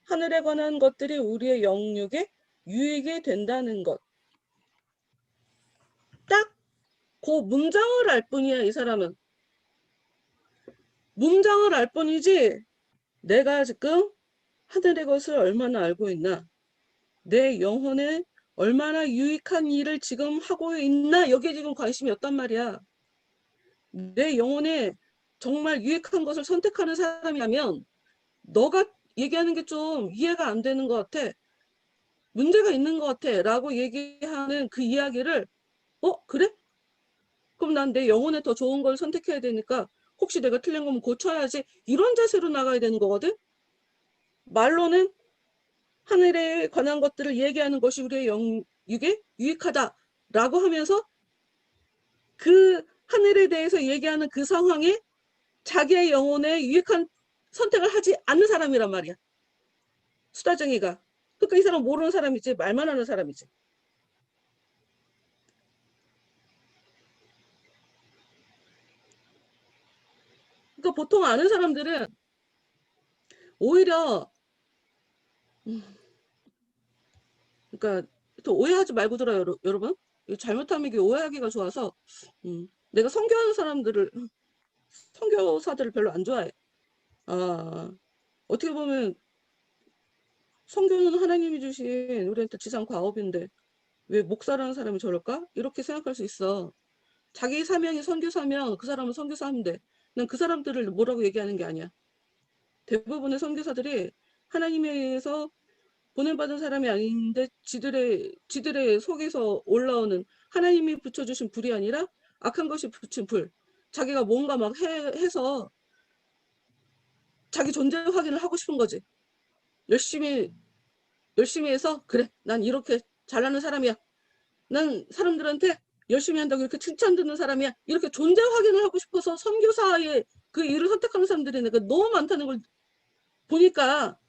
하늘에 관한 것들이 우리의 영육에 유익이 된다는 것. 딱 그 문장을 알 뿐이야, 이 사람은. 문장을 알 뿐이지 내가 지금 하늘의 것을 얼마나 알고 있나, 내 영혼에 얼마나 유익한 일을 지금 하고 있나, 여기에 지금 관심이 없단 말이야. 내 영혼에 정말 유익한 것을 선택하는 사람이라면 너가 얘기하는 게 좀 이해가 안 되는 것 같아. 문제가 있는 것 같아 라고 얘기하는 그 이야기를 그래? 그럼 난 내 영혼에 더 좋은 걸 선택해야 되니까 혹시 내가 틀린 거면 고쳐야지 이런 자세로 나가야 되는 거거든. 말로는 하늘에 관한 것들을 얘기하는 것이 우리의 영육에 유익하다라고 하면서 그 하늘에 대해서 얘기하는 그 상황에 자기의 영혼에 유익한 선택을 하지 않는 사람이란 말이야. 수다쟁이가. 그러니까 이 사람 모르는 사람이지 말만 하는 사람이지. 그러니까 보통 아는 사람들은 오히려 그러니까 또 오해하지 말고 들어요, 여러분. 잘못하면 이게 오해하기가 좋아서 내가 선교하는 사람들을 선교사들을 별로 안 좋아해. 어떻게 보면 선교는 하나님이 주신 우리한테 지상 과업인데 왜 목사라는 사람이 저럴까? 이렇게 생각할 수 있어. 자기 사명이 선교사면 그 사람은 선교사 하면 돼. 난 그 사람들을 뭐라고 얘기하는 게 아니야. 대부분의 선교사들이 하나님에 의해서 보냄받은 사람이 아닌데 지들의 속에서 올라오는 하나님이 붙여주신 불이 아니라 악한 것이 붙인 불. 자기가 뭔가 막 해서 자기 존재 확인을 하고 싶은 거지. 열심히 해서 그래 난 이렇게 잘나는 사람이야. 난 사람들한테 열심히 한다고 이렇게 칭찬 듣는 사람이야. 이렇게 존재 확인을 하고 싶어서 선교사의 그 일을 선택하는 사람들이 내가 너무 많다는 걸 보니까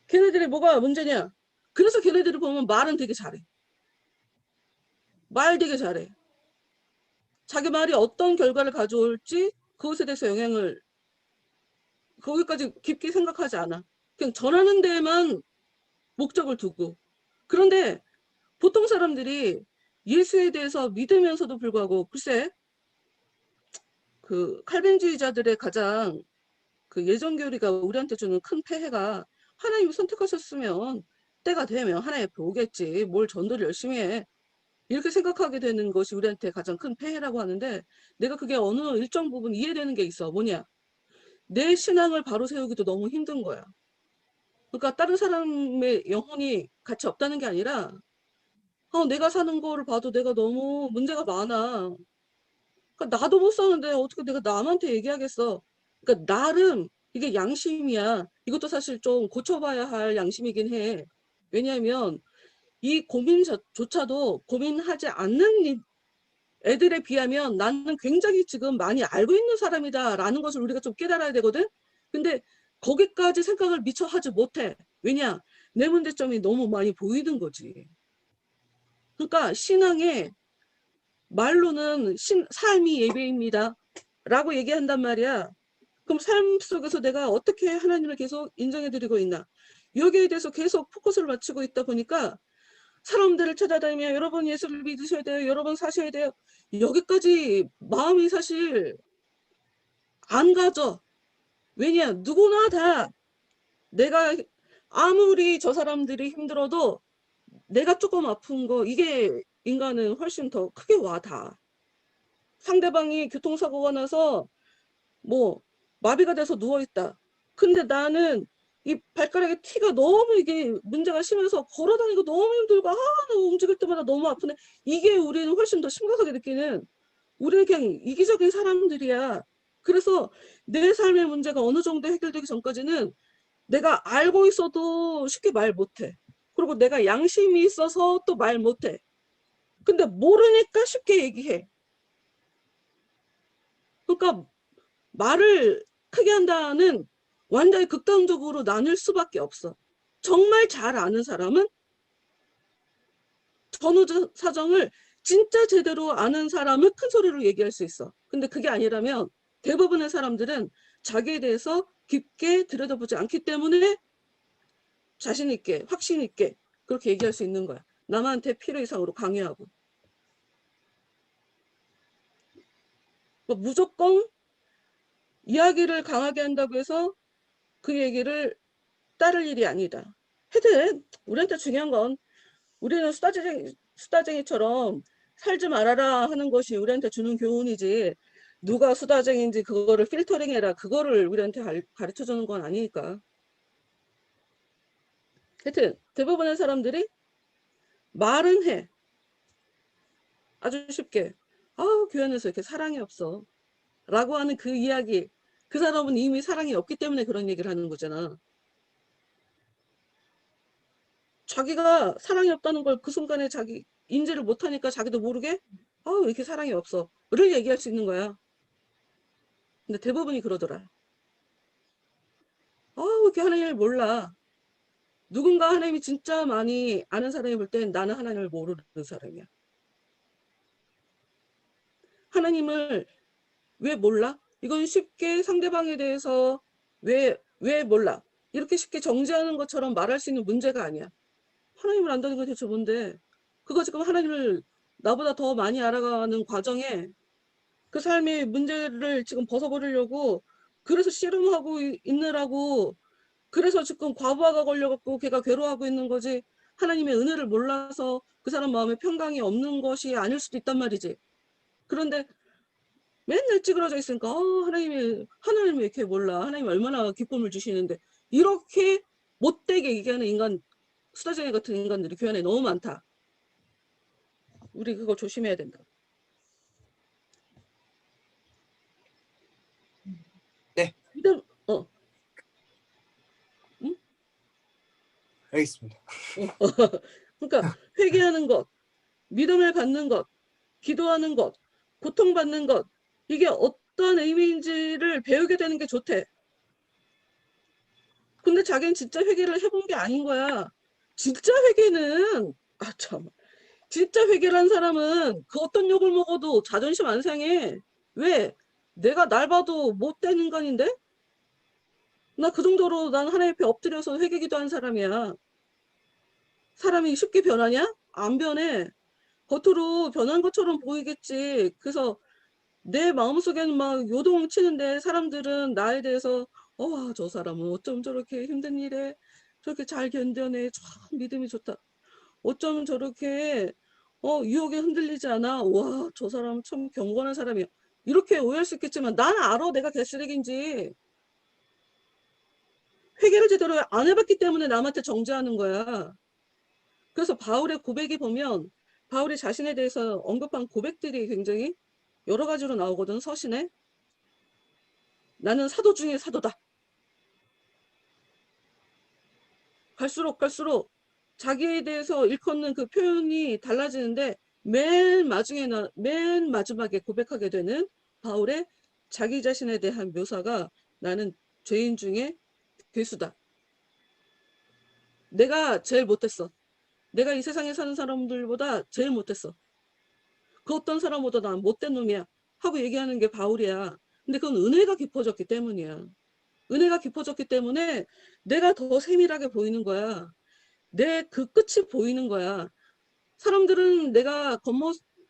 걔네들이 뭐가 문제냐. 그래서 걔네들이 보면 말은 되게 잘해. 말 되게 잘해. 자기 말이 어떤 결과를 가져올지 그것에 대해서 영향을 거기까지 깊게 생각하지 않아. 그냥 전하는 데에만 목적을 두고. 그런데 보통 사람들이 예수에 대해서 믿으면서도 불구하고 글쎄 그 칼빈주의자들의 가장 그 예정교리가 우리한테 주는 큰 폐해가 하나님이 선택하셨으면 때가 되면 하나님 앞에 오겠지. 뭘 전도를 열심히 해. 이렇게 생각하게 되는 것이 우리한테 가장 큰 폐해라고 하는데 내가 그게 어느 일정 부분 이해되는 게 있어. 뭐냐. 내 신앙을 바로 세우기도 너무 힘든 거야. 그러니까 다른 사람의 영혼이 같이 없다는 게 아니라 내가 사는 거를 봐도 내가 너무 문제가 많아. 그러니까 나도 못 사는데 어떻게 내가 남한테 얘기하겠어. 그러니까 나름 이게 양심이야. 이것도 사실 좀 고쳐봐야 할 양심이긴 해. 왜냐하면 이 고민조차도 고민하지 않는 애들에 비하면 나는 굉장히 지금 많이 알고 있는 사람이다라는 것을 우리가 좀 깨달아야 되거든. 근데 거기까지 생각을 미처 하지 못해. 왜냐? 내 문제점이 너무 많이 보이는 거지. 그러니까 신앙에 말로는 삶이 예배입니다. 라고 얘기한단 말이야. 그럼 삶 속에서 내가 어떻게 하나님을 계속 인정해드리고 있나. 여기에 대해서 계속 포커스를 맞추고 있다 보니까 사람들을 찾아다니며 여러분 예수를 믿으셔야 돼요. 여러분 사셔야 돼요. 여기까지 마음이 사실 안 가져. 왜냐? 누구나 다 내가 아무리 저 사람들이 힘들어도 내가 조금 아픈 거 이게 인간은 훨씬 더 크게 와닿아. 상대방이 교통사고가 나서 뭐 마비가 돼서 누워있다. 근데 나는 이 발가락에 티가 너무 이게 문제가 심해서 걸어다니고 너무 힘들고 나 움직일 때마다 너무 아프네. 이게 우리는 훨씬 더 심각하게 느끼는 우리는 그냥 이기적인 사람들이야. 그래서 내 삶의 문제가 어느 정도 해결되기 전까지는 내가 알고 있어도 쉽게 말 못해. 그리고 내가 양심이 있어서 또 말 못해. 근데 모르니까 쉽게 얘기해. 그러니까 말을 크게 한다는 완전히 극단적으로 나눌 수밖에 없어. 정말 잘 아는 사람은 전후 사정을 진짜 제대로 아는 사람은 큰 소리로 얘기할 수 있어. 근데 그게 아니라면 대부분의 사람들은 자기에 대해서 깊게 들여다보지 않기 때문에 자신 있게, 확신 있게 그렇게 얘기할 수 있는 거야. 남한테 필요 이상으로 강요하고. 무조건 이야기를 강하게 한다고 해서 그 얘기를 따를 일이 아니다. 하여튼 우리한테 중요한 건 우리는 수다쟁이처럼 살지 말아라 하는 것이 우리한테 주는 교훈이지 누가 수다쟁이인지 그거를 필터링해라 그거를 우리한테 가르쳐주는 건 아니니까. 하여튼 대부분의 사람들이 말은 해. 아주 쉽게. 교회 안에서 이렇게 사랑이 없어. 라고 하는 그 이야기. 그 사람은 이미 사랑이 없기 때문에 그런 얘기를 하는 거잖아. 자기가 사랑이 없다는 걸 그 순간에 자기 인지를 못하니까 자기도 모르게 왜 이렇게 사랑이 없어. 를 얘기할 수 있는 거야. 근데 대부분이 그러더라. 왜 이렇게 하나님을 몰라. 누군가 하나님이 진짜 많이 아는 사람이 볼 땐 나는 하나님을 모르는 사람이야. 하나님을 왜 몰라? 이건 쉽게 상대방에 대해서 왜 몰라? 이렇게 쉽게 정지하는 것처럼 말할 수 있는 문제가 아니야. 하나님을 안다는 건 대체 뭔데? 그거 지금 하나님을 나보다 더 많이 알아가는 과정에 그 삶의 문제를 지금 벗어버리려고 그래서 씨름하고 있느라고 그래서 지금 과부하가 걸려갖고 걔가 괴로워하고 있는 거지. 하나님의 은혜를 몰라서 그 사람 마음에 평강이 없는 것이 아닐 수도 있단 말이지. 그런데 맨날 찌그러져 있으니까 하나님 왜 이렇게 몰라. 하나님 얼마나 기쁨을 주시는데 이렇게 못되게 얘기하는 인간, 수다쟁이 같은 인간들이 교회 안에 너무 많다. 우리 그거 조심해야 된다. 네. 믿음, 알겠습니다. 그러니까 회개하는 것, 믿음을 갖는 것, 기도하는 것, 고통받는 것, 이게 어떤 의미인지를 배우게 되는 게 좋대. 근데 자기는 진짜 회개를 해본 게 아닌 거야. 진짜 회개는 참. 진짜 회개를 사람은 그 어떤 욕을 먹어도 자존심 안 상해. 왜? 내가 날 봐도 못된 인간인데? 나 그 정도로 난 하나님 앞에 엎드려서 회개 기도한 사람이야. 사람이 쉽게 변하냐? 안 변해. 겉으로 변한 것처럼 보이겠지. 그래서 내 마음속에는 막 요동치는데 사람들은 나에 대해서 저 사람은 어쩜 저렇게 힘든 일에 저렇게 잘 견뎌내. 참 믿음이 좋다. 어쩜 저렇게 유혹에 흔들리지 않아. 와, 저 사람 참 경건한 사람이야. 이렇게 오해할 수 있겠지만 나는 알아. 내가 개쓰레기인지. 회개를 제대로 안 해봤기 때문에 남한테 정죄하는 거야. 그래서 바울의 고백이 보면 바울이 자신에 대해서 언급한 고백들이 굉장히 여러 가지로 나오거든. 서신에. 나는 사도 중에 사도다. 갈수록 자기에 대해서 일컫는 그 표현이 달라지는데 맨 마지막에 고백하게 되는 바울의 자기 자신에 대한 묘사가 나는 죄인 중에 괴수다. 내가 제일 못했어. 내가 이 세상에 사는 사람들보다 제일 못했어. 그 어떤 사람보다 난 못된 놈이야 하고 얘기하는 게 바울이야. 근데 그건 은혜가 깊어졌기 때문이야. 은혜가 깊어졌기 때문에 내가 더 세밀하게 보이는 거야. 내 그 끝이 보이는 거야. 사람들은 내가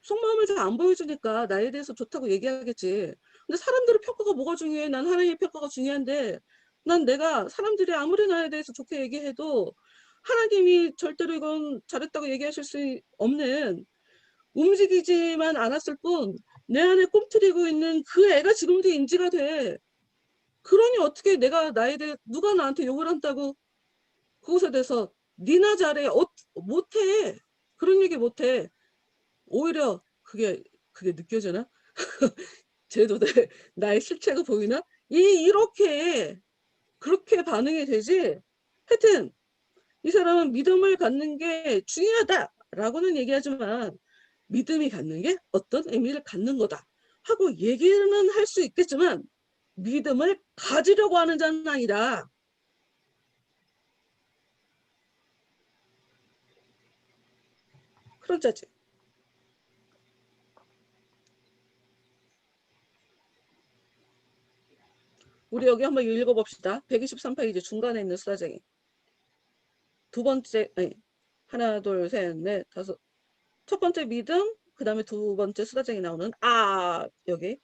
속마음을 잘 안 보여주니까 나에 대해서 좋다고 얘기하겠지. 근데 사람들의 평가가 뭐가 중요해? 난 하나님의 평가가 중요한데 난 내가 사람들이 아무리 나에 대해서 좋게 얘기해도 하나님이 절대로 이건 잘했다고 얘기하실 수 없는 움직이지만 않았을 뿐 내 안에 꿈틀이고 있는 그 애가 지금도 인지가 돼. 그러니 어떻게 내가 나에 대해 누가 나한테 욕을 한다고 그것에 대해서 니나 잘해 못해. 그런 얘기 못해. 오히려 그게 느껴지나? 쟤도 나의 실체가 보이나? 이렇게 그렇게 반응이 되지. 하여튼 이 사람은 믿음을 갖는 게 중요하다라고는 얘기하지만 믿음이 갖는 게 어떤 의미를 갖는 거다 하고 얘기는 할 수 있겠지만 믿음을 가지려고 하는 자는 아니다. 그런 자지. 우리 여기 한번 읽어봅시다. 123페이지 중간에 있는 수다쟁이. 두 번째, 아니, 하나, 둘, 셋, 넷, 다섯. 첫 번째 믿음, 그 다음에 두 번째 수다쟁이 나오는 여기.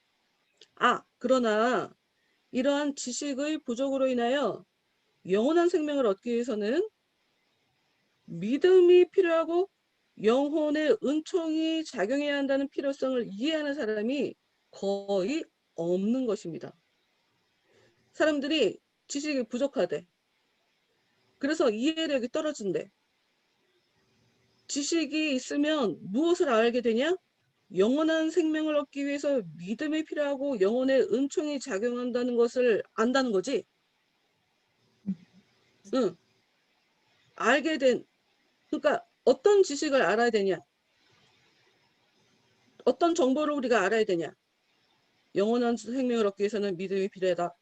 그러나 이러한 지식의 부족으로 인하여 영원한 생명을 얻기 위해서는 믿음이 필요하고 영혼의 은총이 작용해야 한다는 필요성을 이해하는 사람이 거의 없는 것입니다. 사람들이 지식이 부족하대. 그래서 이해력이 떨어진대. 지식이 있으면 무엇을 알게 되냐? 영원한 생명을 얻기 위해서 믿음이 필요하고 영혼의 은총이 작용한다는 것을 안다는 거지. 응. 알게 된, 그러니까 어떤 지식을 알아야 되냐? 어떤 정보를 우리가 알아야 되냐? 영원한 생명을 얻기 위해서는 믿음이 필요하다.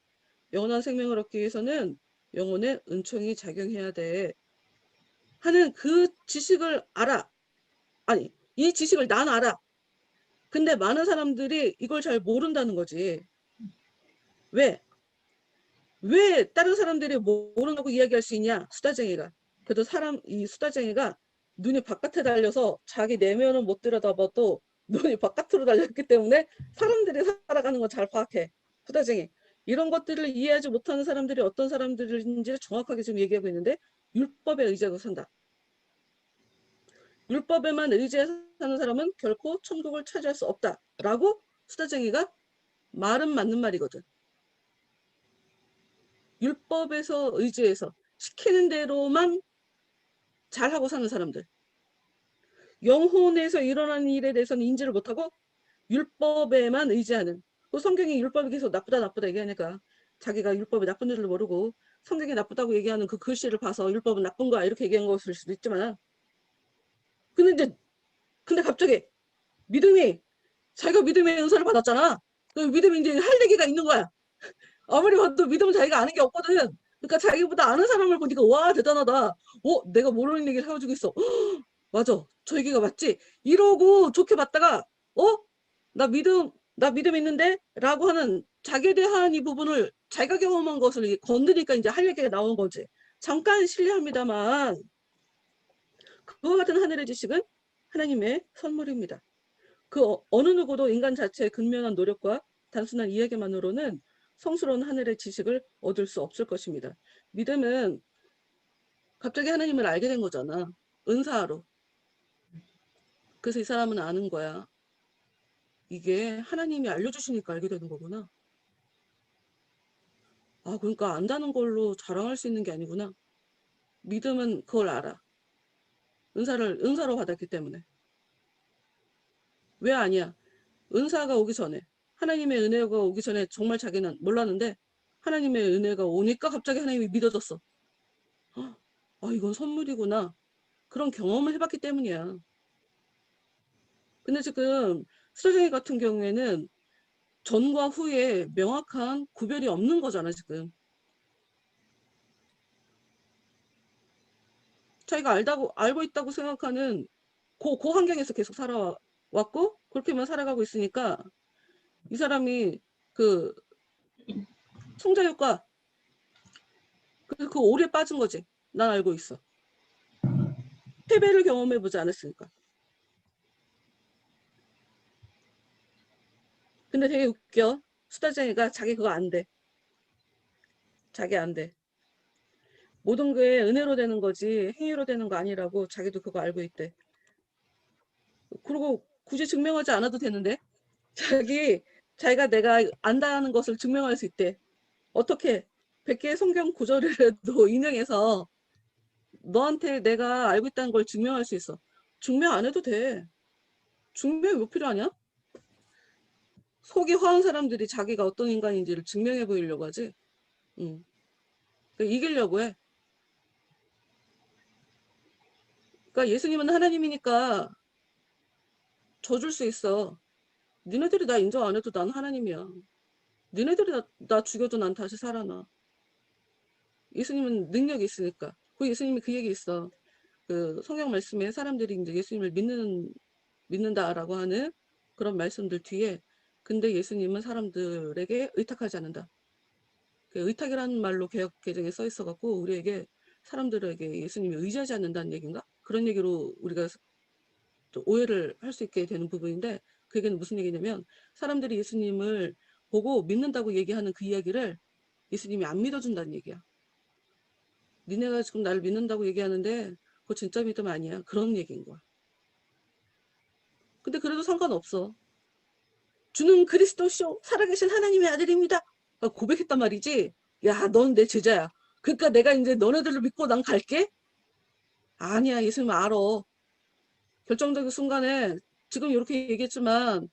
영원한 생명을 얻기 위해서는 영혼의 은총이 작용해야 돼. 하는 그 지식을 알아. 아니, 이 지식을 난 알아. 근데 많은 사람들이 이걸 잘 모른다는 거지. 왜? 왜 다른 사람들이 모른다고 이야기할 수 있냐? 수다쟁이가. 그래도 이 수다쟁이가 눈이 바깥에 달려서 자기 내면을 못 들여다봐도 눈이 바깥으로 달렸기 때문에 사람들이 살아가는 걸 잘 파악해. 수다쟁이. 이런 것들을 이해하지 못하는 사람들이 어떤 사람들인지를 정확하게 지금 얘기하고 있는데 율법에 의지하고 산다. 율법에만 의지해서 사는 사람은 결코 천국을 차지할 수 없다라고 수다쟁이가 말은 맞는 말이거든. 율법에서 의지해서 시키는 대로만 잘하고 사는 사람들. 영혼에서 일어나는 일에 대해서는 인지를 못하고 율법에만 의지하는. 그 성경이 율법이 계속 나쁘다 얘기하니까 자기가 율법이 나쁜 줄을 모르고 성경이 나쁘다고 얘기하는 그 글씨를 봐서 율법은 나쁜 거야 이렇게 얘기한 것일 수도 있지만 근데 갑자기 자기가 믿음의 은사를 받았잖아. 그 믿음이 이제 할 얘기가 있는 거야. 아무리 봐도 믿음은 자기가 아는 게 없거든. 그러니까 자기보다 아는 사람을 보니까 와 대단하다. 내가 모르는 얘기를 해가지고 있어. 맞아. 저 얘기가 맞지? 이러고 좋게 봤다가 나 믿음 있는데? 라고 하는 자기에 대한 이 부분을 자기가 경험한 것을 건드니까 이제 할 얘기가 나오는 거지. 잠깐 실례합니다만 그와 같은 하늘의 지식은 하나님의 선물입니다. 그 어느 누구도 인간 자체의 근면한 노력과 단순한 이야기만으로는 성스러운 하늘의 지식을 얻을 수 없을 것입니다. 믿음은 갑자기 하나님을 알게 된 거잖아. 은사로. 그래서 이 사람은 아는 거야. 이게 하나님이 알려주시니까 알게 되는 거구나. 그러니까 안다는 걸로 자랑할 수 있는 게 아니구나. 믿음은 그걸 알아. 은사로 받았기 때문에. 왜 아니야? 은사가 오기 전에, 하나님의 은혜가 오기 전에 정말 자기는 몰랐는데 하나님의 은혜가 오니까 갑자기 하나님이 믿어졌어. 이건 선물이구나. 그런 경험을 해봤기 때문이야. 근데 지금 수라쟁이 같은 경우에는 전과 후에 명확한 구별이 없는 거잖아, 지금. 자기가 알고 있다고 생각하는 그 환경에서 계속 살아왔고, 그렇게만 살아가고 있으니까 이 사람이 그 성자효과, 그 오류에 빠진 거지. 난 알고 있어. 패배를 경험해보지 않았으니까. 근데 되게 웃겨. 수다쟁이가 자기 그거 안 돼. 자기 안 돼. 모든 게 은혜로 되는 거지 행위로 되는 거 아니라고 자기도 그거 알고 있대. 그리고 굳이 증명하지 않아도 되는데 자기가 내가 안다는 것을 증명할 수 있대. 어떻게 100개의 성경 구절이라도 인용해서 너한테 내가 알고 있다는 걸 증명할 수 있어. 증명 안 해도 돼. 증명이 왜 필요하냐? 속이 화한 사람들이 자기가 어떤 인간인지를 증명해 보이려고 하지. 그러니까 이기려고 해. 그러니까 예수님은 하나님이니까 져줄 수 있어. 니네들이 나 인정 안 해도 난 하나님이야. 니네들이 나 죽여도 난 다시 살아나. 예수님은 능력이 있으니까. 예수님이 그 얘기 있어. 그 성경 말씀에 사람들이 이제 예수님을 믿는다라고 하는 그런 말씀들 뒤에 근데 예수님은 사람들에게 의탁하지 않는다. 의탁이라는 말로 개역 개정에 써 있어갖고 우리에게 사람들에게 예수님이 의지하지 않는다는 얘기인가? 그런 얘기로 우리가 오해를 할 수 있게 되는 부분인데 그 얘기는 무슨 얘기냐면 사람들이 예수님을 보고 믿는다고 얘기하는 그 이야기를 예수님이 안 믿어준다는 얘기야. 니네가 지금 나를 믿는다고 얘기하는데 그거 진짜 믿음 아니야. 그런 얘기인 거야. 근데 그래도 상관없어. 주는 그리스도시요 살아계신 하나님의 아들입니다. 고백했단 말이지. 야, 넌 내 제자야. 그러니까 내가 이제 너네들을 믿고 난 갈게? 아니야, 예수님 알아. 결정적인 순간에 지금 이렇게 얘기했지만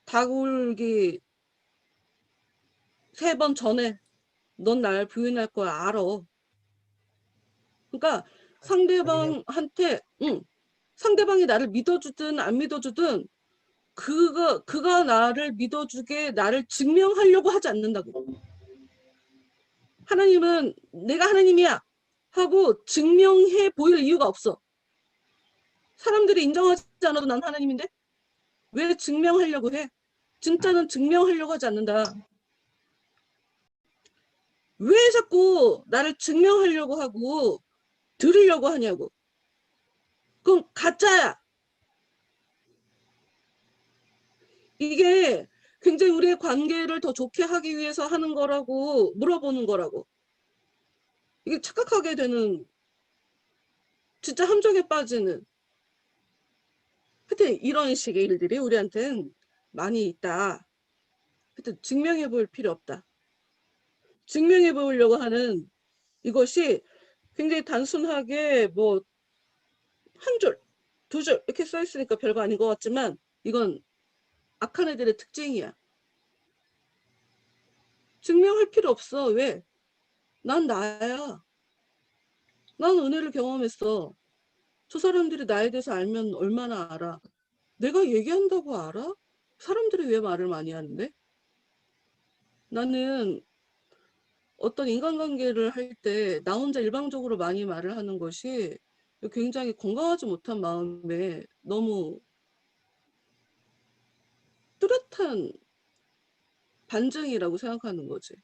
다굴기 3번 전에 넌 날 부인할 거야, 알아. 그러니까 상대방한테 상대방이 나를 믿어주든 안 믿어주든 그가 나를 믿어주게 나를 증명하려고 하지 않는다고. 하나님은 내가 하나님이야 하고 증명해 보일 이유가 없어. 사람들이 인정하지 않아도 난 하나님인데 왜 증명하려고 해? 진짜는 증명하려고 하지 않는다. 왜 자꾸 나를 증명하려고 하고 들으려고 하냐고. 그럼 가짜야. 이게 굉장히 우리의 관계를 더 좋게 하기 위해서 하는 거라고 물어보는 거라고. 이게 착각하게 되는 진짜 함정에 빠지는 하여튼 이런 식의 일들이 우리한테는 많이 있다. 하여튼 증명해 볼 필요 없다. 증명해 보려고 하는 이것이 굉장히 단순하게 뭐 한 줄, 2줄 이렇게 써 있으니까 별거 아닌 것 같지만 이건 악한 애들의 특징이야. 증명할 필요 없어. 왜? 난 나야. 난 은혜를 경험했어. 저 사람들이 나에 대해서 알면 얼마나 알아. 내가 얘기한다고 알아? 사람들이 왜 말을 많이 하는데? 나는 어떤 인간관계를 할 때 나 혼자 일방적으로 많이 말을 하는 것이 굉장히 건강하지 못한 마음에 너무 뚜렷한 반증이라고 생각하는 거지.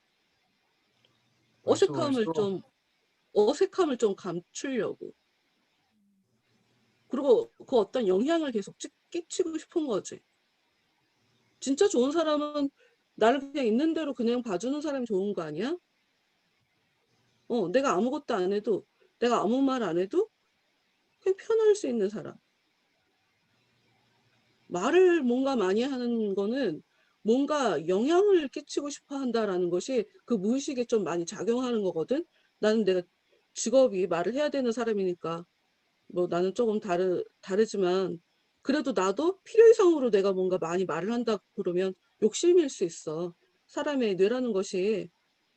어색함을 좀 감추려고. 그리고 그 어떤 영향을 계속 끼치고 싶은 거지. 진짜 좋은 사람은 나를 그냥 있는 대로 그냥 봐주는 사람이 좋은 거 아니야? 내가 아무것도 안 해도, 내가 아무 말 안 해도 그냥 편할 수 있는 사람. 말을 뭔가 많이 하는 거는 뭔가 영향을 끼치고 싶어 한다라는 것이 그 무의식에 좀 많이 작용하는 거거든. 나는 내가 직업이 말을 해야 되는 사람이니까 뭐 나는 조금 다르지만 그래도 나도 필요 이상으로 내가 뭔가 많이 말을 한다 그러면 욕심일 수 있어. 사람의 뇌라는 것이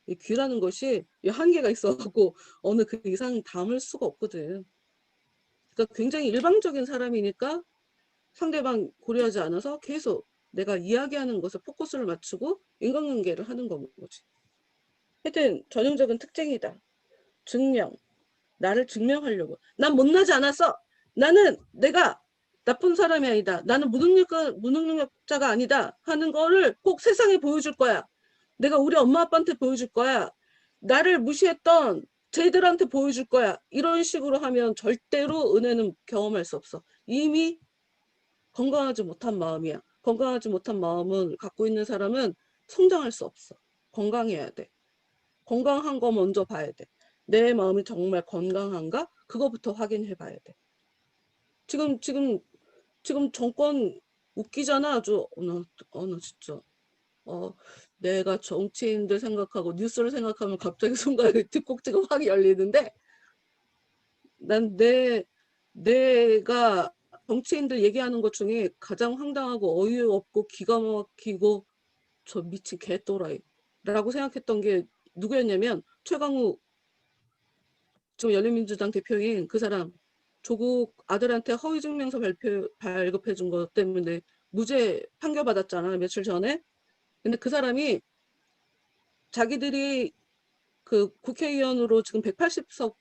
이 귀라는 것이 한계가 있어갖고 어느 그 이상 담을 수가 없거든. 그러니까 굉장히 일방적인 사람이니까 상대방 고려하지 않아서 계속 내가 이야기하는 것에 포커스를 맞추고 인간관계를 하는 거지. 하여튼 전형적인 특징이다. 증명. 나를 증명하려고. 난 못나지 않았어. 나는 내가 나쁜 사람이 아니다. 나는 무능력자가 아니다. 하는 거를 꼭 세상에 보여줄 거야. 내가 우리 엄마 아빠한테 보여줄 거야. 나를 무시했던 쟤들한테 보여줄 거야. 이런 식으로 하면 절대로 은혜는 경험할 수 없어. 이미 건강하지 못한 마음이야. 건강하지 못한 마음을 갖고 있는 사람은 성장할 수 없어. 건강해야 돼. 건강한 거 먼저 봐야 돼. 내 마음이 정말 건강한가? 그거부터 확인해 봐야 돼. 지금 정권 웃기잖아. 아주 나 진짜 내가 정치인들 생각하고 뉴스를 생각하면 갑자기 순간에 뒷꼭지가 확 열리는데 난 내가 정치인들 얘기하는 것 중에 가장 황당하고 어이없고 기가 막히고 저 미친 개또라이라고 생각했던 게 누구였냐면 최강욱 지금 열린민주당 대표인 그 사람 조국 아들한테 허위증명서 발급해 준 것 때문에 무죄 판결받았잖아 며칠 전에. 근데 그 사람이 자기들이 그 국회의원으로 지금 180석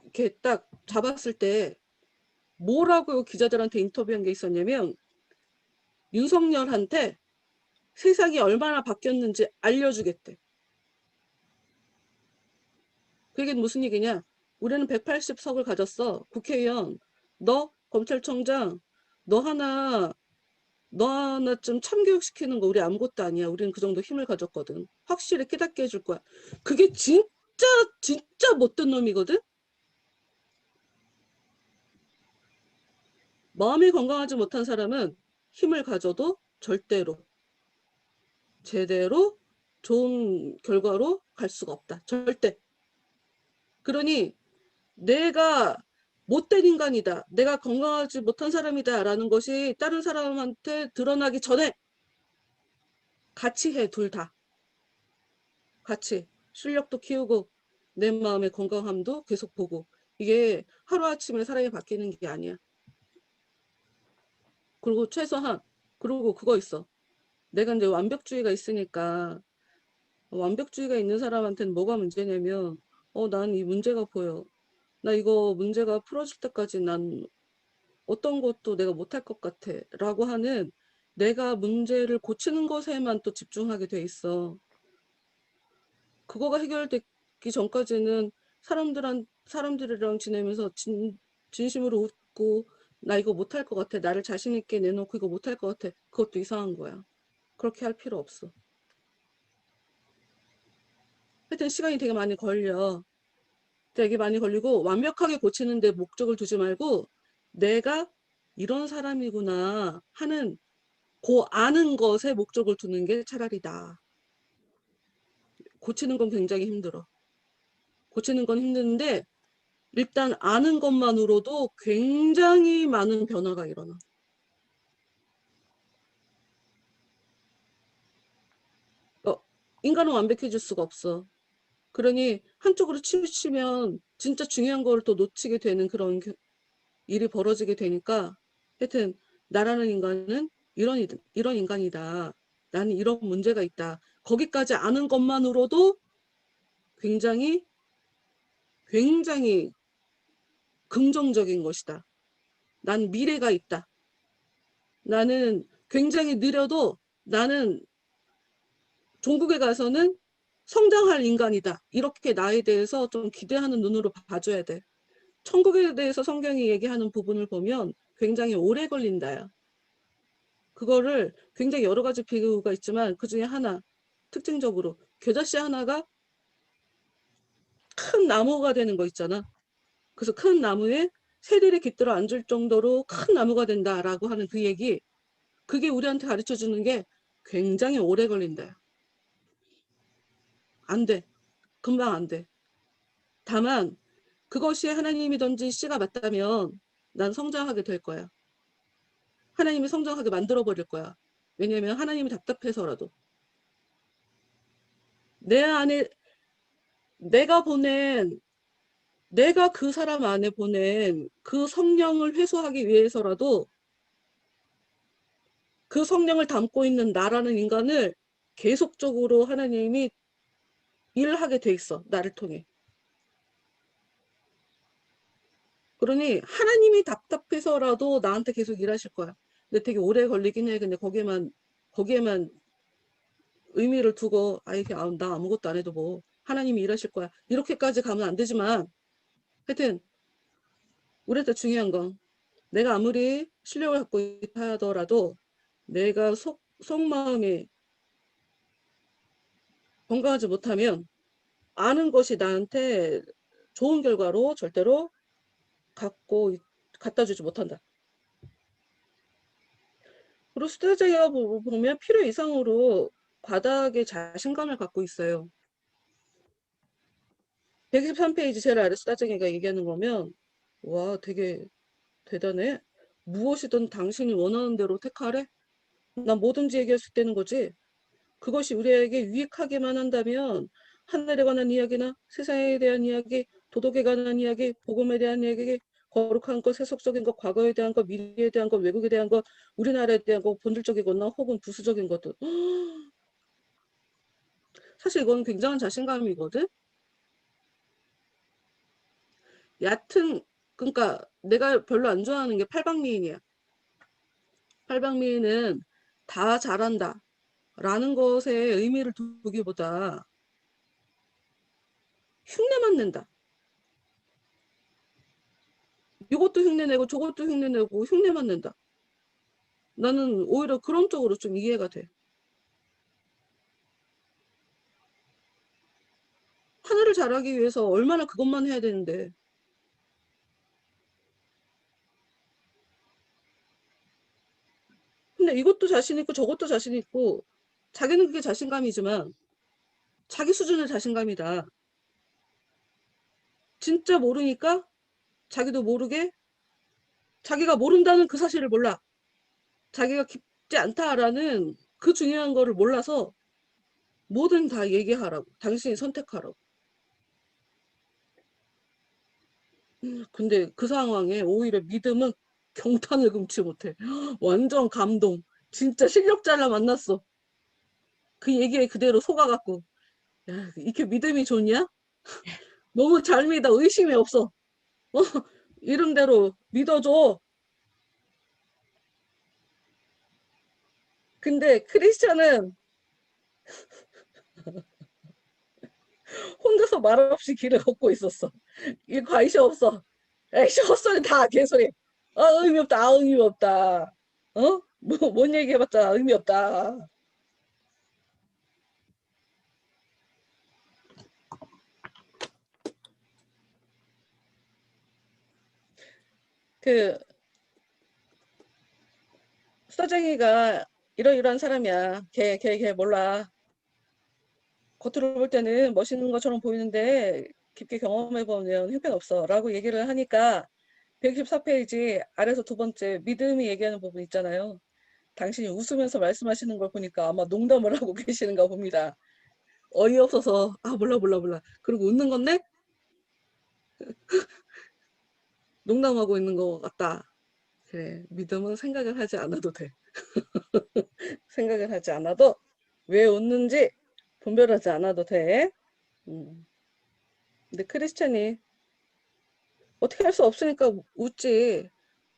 이렇게 딱 잡았을 때 뭐라고 기자들한테 인터뷰한 게 있었냐면 윤석열한테 세상이 얼마나 바뀌었는지 알려주겠대. 그게 무슨 얘기냐? 우리는 180석을 가졌어. 국회의원, 너 검찰총장, 너 하나쯤 참교육시키는 거 우리 아무것도 아니야. 우리는 그 정도 힘을 가졌거든. 확실히 깨닫게 해줄 거야. 그게 진짜 못된 놈이거든? 마음이 건강하지 못한 사람은 힘을 가져도 절대로 제대로 좋은 결과로 갈 수가 없다. 절대. 그러니 내가 못된 인간이다. 내가 건강하지 못한 사람이다. 라는 것이 다른 사람한테 드러나기 전에 같이 해, 둘 다. 같이. 실력도 키우고 내 마음의 건강함도 계속 보고. 이게 하루아침에 사람이 바뀌는 게 아니야. 그리고 최소한, 그리고 그거 있어. 내가 이제 완벽주의가 있으니까, 완벽주의가 있는 사람한테는 뭐가 문제냐면, 난 이 문제가 보여. 나 이거 문제가 풀어질 때까지 난 어떤 것도 내가 못할 것 같아. 라고 하는 내가 문제를 고치는 것에만 또 집중하게 돼 있어. 그거가 해결되기 전까지는 사람들이랑 지내면서 진심으로 웃고, 나 이거 못할 것 같아. 나를 자신 있게 내놓고 이거 못할 것 같아. 그것도 이상한 거야. 그렇게 할 필요 없어. 하여튼 시간이 되게 많이 걸려. 되게 많이 걸리고 완벽하게 고치는 데 목적을 두지 말고 내가 이런 사람이구나 하는 그 아는 것에 목적을 두는 게 차라리 나아. 고치는 건 굉장히 힘들어. 고치는 건 힘드는데 일단 아는 것만으로도 굉장히 많은 변화가 일어나. 인간은 완벽해질 수가 없어. 그러니 한쪽으로 치우치면 진짜 중요한 걸 또 놓치게 되는 그런 일이 벌어지게 되니까 하여튼 나라는 인간은 이런 인간이다. 나는 이런 문제가 있다. 거기까지 아는 것만으로도 굉장히 굉장히 긍정적인 것이다. 난 미래가 있다. 나는 굉장히 느려도 나는 종국에 가서는 성장할 인간이다. 이렇게 나에 대해서 좀 기대하는 눈으로 봐줘야 돼. 천국에 대해서 성경이 얘기하는 부분을 보면 굉장히 오래 걸린다요. 그거를 굉장히 여러 가지 비유가 있지만 그 중에 하나, 특징적으로 겨자씨 하나가 큰 나무가 되는 거 있잖아. 그래서 큰 나무에 새들이 깃들어 앉을 정도로 큰 나무가 된다라고 하는 그 얘기, 그게 우리한테 가르쳐 주는 게 굉장히 오래 걸린다. 안 돼. 금방 안 돼. 다만 그것이 하나님이 던진 씨가 맞다면 난 성장하게 될 거야. 하나님이 성장하게 만들어 버릴 거야. 왜냐면 하나님이 답답해서라도. 내 안에 내가 그 사람 안에 보낸 그 성령을 회수하기 위해서라도 그 성령을 담고 있는 나라는 인간을 계속적으로 하나님이 일하게 돼 있어. 나를 통해. 그러니 하나님이 답답해서라도 나한테 계속 일하실 거야. 근데 되게 오래 걸리긴 해. 근데 거기에만 의미를 두고 나 아무것도 안 해도 뭐 하나님이 일하실 거야. 이렇게까지 가면 안 되지만 하여튼 우리한테 중요한 건 내가 아무리 실력을 갖고 있다 하더라도 내가 속마음이 건강하지 못하면 아는 것이 나한테 좋은 결과로 절대로 갖다 주지 못한다. 그리고 수다쟁이가 보면 필요 이상으로 바닥에 자신감을 갖고 있어요. 113페이지 제일 아래 수다쟁이가 얘기하는 거면 와 되게 대단해. 무엇이든 당신이 원하는 대로 택하래? 난 뭐든지 얘기할 수 있다는 거지. 그것이 우리에게 유익하게만 한다면 하늘에 관한 이야기나 세상에 대한 이야기, 도덕에 관한 이야기, 복음에 대한 이야기, 거룩한 것, 세속적인 것, 과거에 대한 것, 미래에 대한 것, 외국에 대한 것, 우리나라에 대한 것, 본질적이거나 혹은 부수적인 것들. 사실 이건 굉장한 자신감이거든. 얕은 그러니까 내가 별로 안 좋아하는 게 팔방미인이야. 팔방미인은 다 잘한다 라는 것에 의미를 두기보다 흉내만 낸다. 이것도 흉내내고 저것도 흉내내고 흉내만 낸다. 나는 오히려 그런 쪽으로 좀 이해가 돼. 하늘을 잘하기 위해서 얼마나 그것만 해야 되는데. 근데 이것도 자신 있고 저것도 자신 있고 자기는 그게 자신감이지만 자기 수준의 자신감이다. 진짜 모르니까 자기도 모르게 자기가 모른다는 그 사실을 몰라. 자기가 깊지 않다라는 그 중요한 거를 몰라서 뭐든 다 얘기하라고. 당신이 선택하라고. 근데 그 상황에 오히려 믿음은 경탄을 금치 못해. 완전 감동. 진짜 실력자를 만났어. 그 얘기에 그대로 속아갖고. 야, 이렇게 믿음이 좋냐? 너무 잘 믿어. 의심이 없어. 어? 이름대로 믿어줘. 근데 크리스찬은 혼자서 말없이 길을 걷고 있었어. 이 관심 없어. 에이씨, 헛소리 다 개소리. 의미 없다. 의미 없다. 뭔 얘기해봤자 의미 없다. 그 수다쟁이가 이러이러한 사람이야. 걔 몰라. 겉으로 볼 때는 멋있는 것처럼 보이는데 깊게 경험해보면 형편없어 라고 얘기를 하니까 114페이지 아래서 두 번째 믿음이 얘기하는 부분 있잖아요. 당신이 웃으면서 말씀하시는 걸 보니까 아마 농담을 하고 계시는가 봅니다. 어이없어서 몰라. 그리고 웃는 건데 농담하고 있는 것 같다. 그래, 믿음은 생각을 하지 않아도 돼. 생각을 하지 않아도 왜 웃는지 분별하지 않아도 돼. 근데 크리스찬이 어떻게 할 수 없으니까 웃지.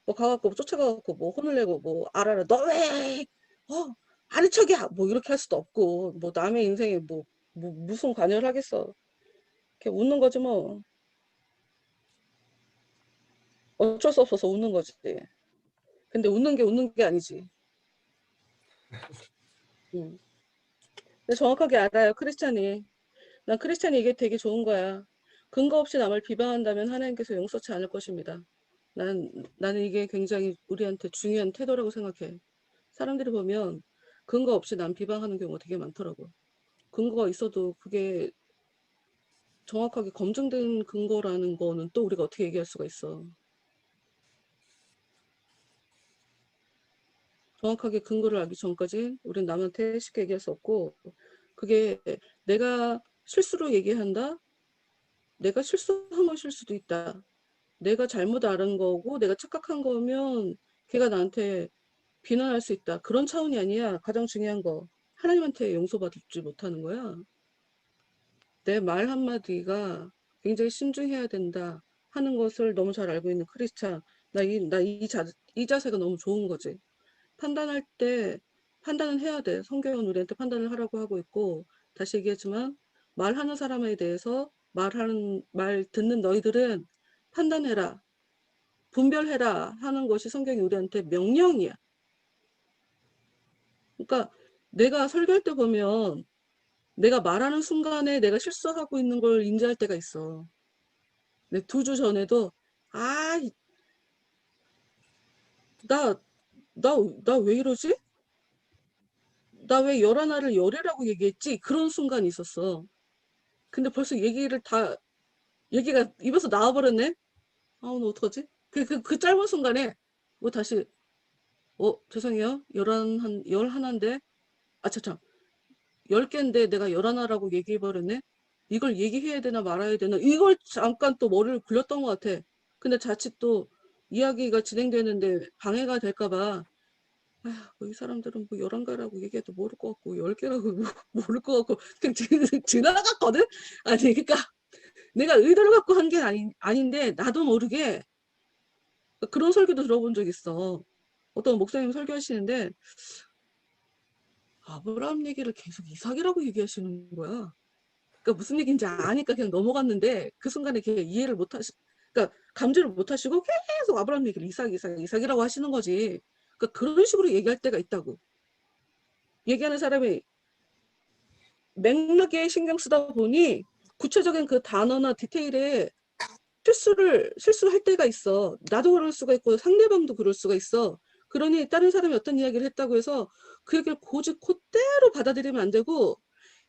뭐 가갖고 쫓아가갖고 뭐 혼을 내고 뭐 알아라 너 왜 아는 척이야 뭐 이렇게 할 수도 없고 뭐 남의 인생에 뭐 무슨 관여를 하겠어. 이렇게 웃는 거지 뭐. 어쩔 수 없어서 웃는 거지. 근데 웃는 게 아니지. 근데 정확하게 알아요, 크리스찬이. 난 크리스찬이 이게 되게 좋은 거야. 근거 없이 남을 비방한다면 하나님께서 용서치 않을 것입니다. 나는 이게 굉장히 우리한테 중요한 태도라고 생각해. 사람들이 보면 근거 없이 남 비방하는 경우가 되게 많더라고. 근거가 있어도 그게 정확하게 검증된 근거라는 거는 또 우리가 어떻게 얘기할 수가 있어. 정확하게 근거를 알기 전까지 우린 남한테 쉽게 얘기할 수 없고, 그게 내가 실수로 얘기한다? 내가 실수한 것일 수도 있다. 내가 잘못 알은 거고 내가 착각한 거면 걔가 나한테 비난할 수 있다. 그런 차원이 아니야. 가장 중요한 거. 하나님한테 용서받지 못하는 거야. 내 말 한마디가 굉장히 신중해야 된다 하는 것을 너무 잘 알고 있는 크리스찬. 이 자세가 너무 좋은 거지. 판단할 때 판단은 해야 돼. 성경은 우리한테 판단을 하라고 하고 있고, 다시 얘기하지만 말하는 사람에 대해서 말 듣는 너희들은 판단해라, 분별해라 하는 것이 성경이 우리한테 명령이야. 그러니까 내가 설교할 때 보면 내가 말하는 순간에 내가 실수하고 있는 걸 인지할 때가 있어. 근데 2주 전에도 나 왜 이러지? 나 왜 열하나를 열애라고 얘기했지? 그런 순간이 있었어. 근데 벌써 얘기가 입에서 나와버렸네? 오늘 어떡하지? 그 짧은 순간에 뭐 다시 죄송해요. 11인데 참 10개인데 내가 11라고 얘기해버렸네? 이걸 얘기해야 되나 말아야 되나? 이걸 잠깐 또 머리를 굴렸던 것 같아. 근데 자칫 또 이야기가 진행되는데 방해가 될까봐 이 사람들은 뭐 11개라고 얘기해도 모를 것 같고 10개라고 모를 것 같고 그냥 지나갔거든? 아니 그러니까 내가 의도를 갖고 한 게 아닌데 나도 모르게 그런 설교도 들어본 적 있어. 어떤 목사님 설교하시는데 아브라함 얘기를 계속 이삭이라고 얘기하시는 거야. 그러니까 무슨 얘기인지 아니까 그냥 넘어갔는데 그 순간에 그냥 이해를 그러니까 감지를 못하시고 계속 아브라함 얘기를 이삭이라고 하시는 거지. 그러니까 그런 식으로 얘기할 때가 있다고. 얘기하는 사람이 맥락에 신경 쓰다 보니 구체적인 그 단어나 디테일에 실수할 때가 있어. 나도 그럴 수가 있고 상대방도 그럴 수가 있어. 그러니 다른 사람이 어떤 이야기를 했다고 해서 그 얘기를 고지 그대로 받아들이면 안 되고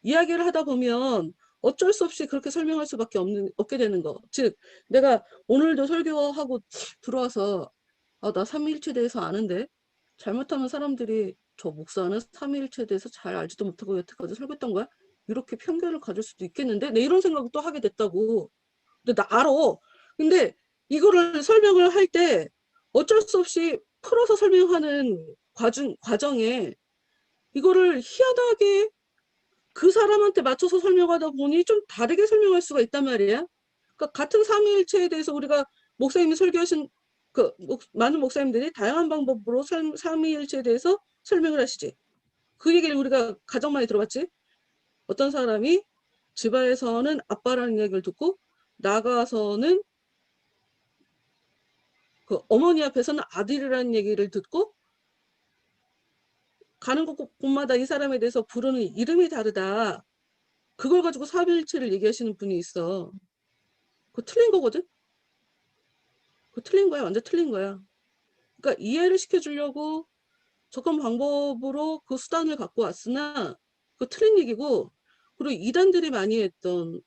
이야기를 하다 보면 어쩔 수 없이 그렇게 설명할 수밖에 없게 되는 거. 즉, 내가 오늘도 설교하고 들어와서 나 삼위일체에 대해서 아는데 잘못하면 사람들이 저 목사는 삼위일체에 대해서 잘 알지도 못하고 여태까지 설교했던 거야? 이렇게 편견을 가질 수도 있겠는데? 내 이런 생각을 또 하게 됐다고. 근데 나 알아. 근데 이거를 설명을 할 때 어쩔 수 없이 풀어서 설명하는 과정에 이거를 희한하게 그 사람한테 맞춰서 설명하다 보니 좀 다르게 설명할 수가 있단 말이야. 그러니까 같은 삼위일체에 대해서 우리가 목사님이 설교하신 많은 목사님들이 다양한 방법으로 삼위일체에 대해서 설명을 하시지. 그 얘기를 우리가 가장 많이 들어봤지. 어떤 사람이 집안에서는 아빠라는 이야기를 듣고 나가서는 그 어머니 앞에서는 아들이라는 얘기를 듣고 가는 곳마다 이 사람에 대해서 부르는 이름이 다르다. 그걸 가지고 삼위일체를 얘기하시는 분이 있어. 그거 틀린 거거든? 그거 틀린 거야. 완전 틀린 거야. 그러니까 이해를 시켜주려고 접근 방법으로 그 수단을 갖고 왔으나 그거 틀린 얘기고, 그리고 이단들이 많이 했던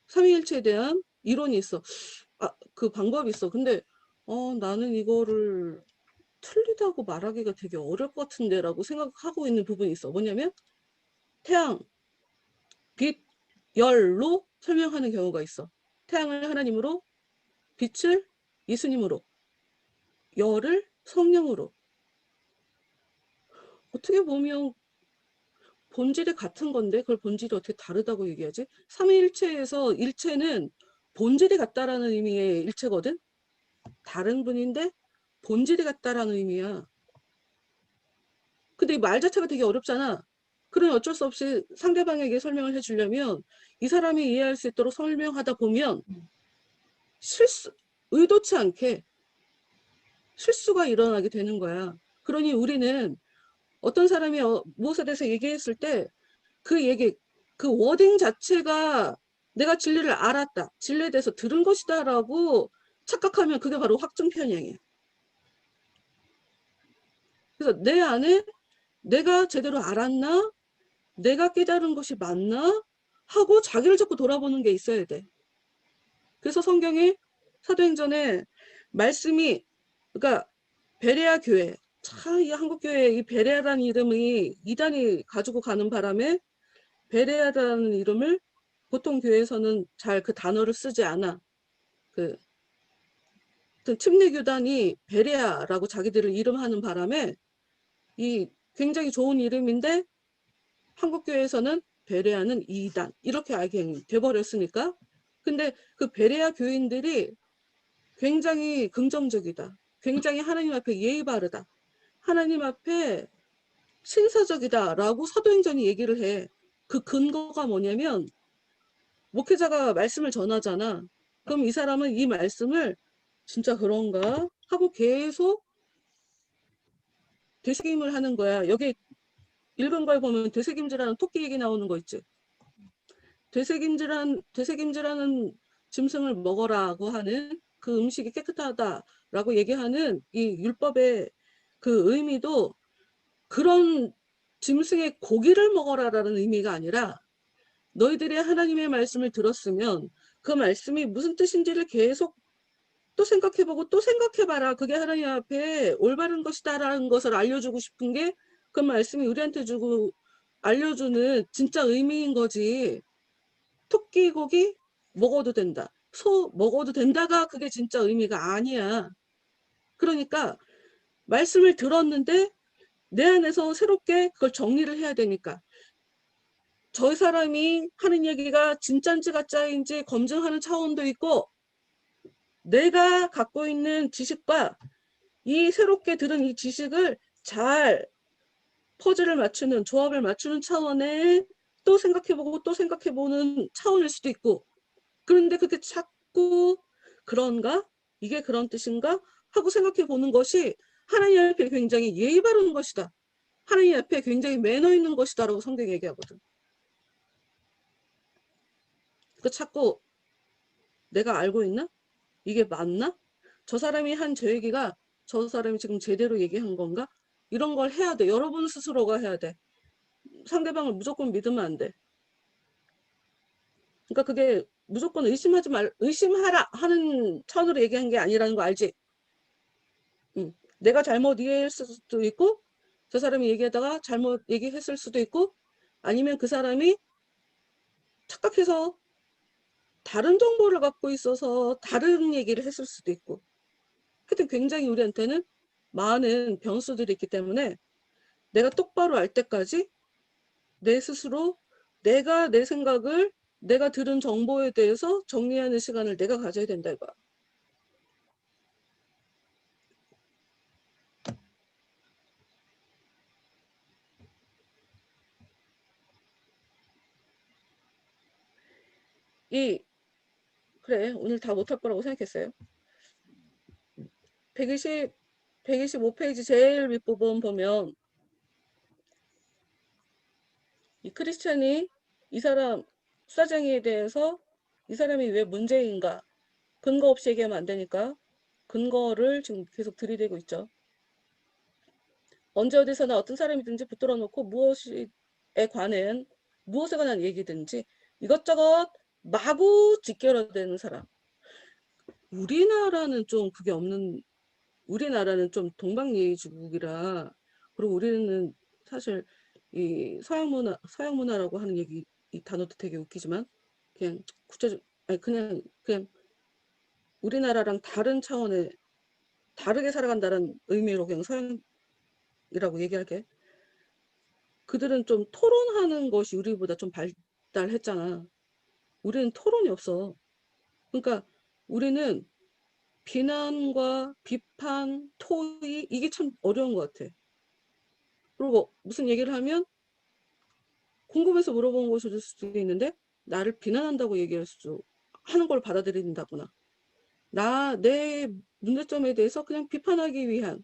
삼위일체에 대한 이론이 있어. 그 방법이 있어. 근데 나는 이거를 틀리다고 말하기가 되게 어려울 것 같은데 라고 생각하고 있는 부분이 있어. 뭐냐면 태양, 빛, 열로 설명하는 경우가 있어. 태양을 하나님으로, 빛을 예수님으로, 열을 성령으로. 어떻게 보면 본질이 같은 건데 그걸 본질이 어떻게 다르다고 얘기하지? 삼위일체에서 일체는 본질이 같다라는 의미의 일체거든? 다른 분인데 본질이 같다라는 의미야. 근데 이 말 자체가 되게 어렵잖아. 그러니 어쩔 수 없이 상대방에게 설명을 해주려면 이 사람이 이해할 수 있도록 설명하다 보면 의도치 않게 실수가 일어나게 되는 거야. 그러니 우리는 어떤 사람이 무엇에 대해서 얘기했을 때 그 워딩 자체가 내가 진리를 알았다, 진리에 대해서 들은 것이다 라고 착각하면 그게 바로 확증 편향이야. 그래서 내 안에 내가 제대로 알았나? 내가 깨달은 것이 맞나? 하고 자기를 자꾸 돌아보는 게 있어야 돼. 그래서 성경에 사도행전에 말씀이, 그러니까 베레아 교회, 참 이 한국교회 이 베레아라는 이름이 이단이 가지고 가는 바람에 베레아라는 이름을 보통 교회에서는 잘 그 단어를 쓰지 않아. 침례교단이 베레아라고 자기들을 이름하는 바람에 이 굉장히 좋은 이름인데 한국교회에서는 베레아는 이단 이렇게 알게 돼버렸으니까. 근데 그 베레아 교인들이 굉장히 긍정적이다. 굉장히 하나님 앞에 예의 바르다. 하나님 앞에 신사적이다 라고 사도행전이 얘기를 해. 그 근거가 뭐냐면 목회자가 말씀을 전하잖아. 그럼 이 사람은 이 말씀을 진짜 그런가 하고 계속 되새김을 하는 거야. 여기 읽은 걸 보면 되새김질하는 토끼 얘기 나오는 거 있지. 되새김질하는 짐승을 먹어라고 하는 그 음식이 깨끗하다라고 얘기하는 이 율법의 그 의미도 그런 짐승의 고기를 먹어라라는 의미가 아니라 너희들이 하나님의 말씀을 들었으면 그 말씀이 무슨 뜻인지를 계속 또 생각해보고 또 생각해봐라. 그게 하나님 앞에 올바른 것이다라는 것을 알려주고 싶은 게 그 말씀이 우리한테 알려주는 진짜 의미인 거지. 토끼 고기 먹어도 된다. 소 먹어도 된다가 그게 진짜 의미가 아니야. 그러니까 말씀을 들었는데 내 안에서 새롭게 그걸 정리를 해야 되니까 저 사람이 하는 얘기가 진짜인지 가짜인지 검증하는 차원도 있고 내가 갖고 있는 지식과 이 새롭게 들은 이 지식을 잘 퍼즐을 맞추는, 조합을 맞추는 차원에 또 생각해보고 또 생각해보는 차원일 수도 있고, 그런데 그게 자꾸 그런가? 이게 그런 뜻인가? 하고 생각해보는 것이 하나님 앞에 굉장히 예의 바른 것이다. 하나님 앞에 굉장히 매너 있는 것이다 라고 성경이 얘기하거든. 그 자꾸 내가 알고 있나? 이게 맞나? 저 사람이 한 저 얘기가 저 사람이 지금 제대로 얘기한 건가? 이런 걸 해야 돼. 여러분 스스로가 해야 돼. 상대방을 무조건 믿으면 안 돼. 그러니까 그게 무조건 의심하라 하는 천으로 얘기한 게 아니라는 거 알지? 내가 잘못 이해했을 수도 있고, 저 사람이 얘기하다가 잘못 얘기했을 수도 있고, 아니면 그 사람이 착각해서 다른 정보를 갖고 있어서 다른 얘기를 했을 수도 있고. 하여튼 굉장히 우리한테는 많은 변수들이 있기 때문에 내가 똑바로 알 때까지 내 스스로 내가 내 생각을 내가 들은 정보에 대해서 정리하는 시간을 내가 가져야 된다 이거야. 그래, 오늘 다 못할 거라고 생각했어요. 125페이지 제일 윗부분 보면 이 크리스찬이 이 사람 수사쟁이에 대해서 이 사람이 왜 문제인가 근거 없이 얘기하면 안 되니까 근거를 지금 계속 들이대고 있죠. 언제 어디서나 어떤 사람이든지 붙들어 놓고 무엇에 관한 얘기든지 이것저것 마구 직결화되는 사람. 우리나라는 좀 그게 없는, 우리나라는 좀 동방예의지국이라, 그리고 우리는 사실 이 서양 문화라고 하는 얘기, 이 단어도 되게 웃기지만 그냥 구체적, 아니 그냥 우리나라랑 다른 차원의 다르게 살아간다는 의미로 그냥 서양이라고 얘기할게. 그들은 좀 토론하는 것이 우리보다 좀 발달했잖아. 우리는 토론이 없어. 그러니까 우리는 비난과 비판, 토의 이게 참 어려운 것 같아. 그리고 무슨 얘기를 하면 궁금해서 물어보는 것일 수도 있는데 나를 비난한다고 얘기할 수도 하는 걸 받아들인다거나 내 문제점에 대해서 그냥 비판하기 위한,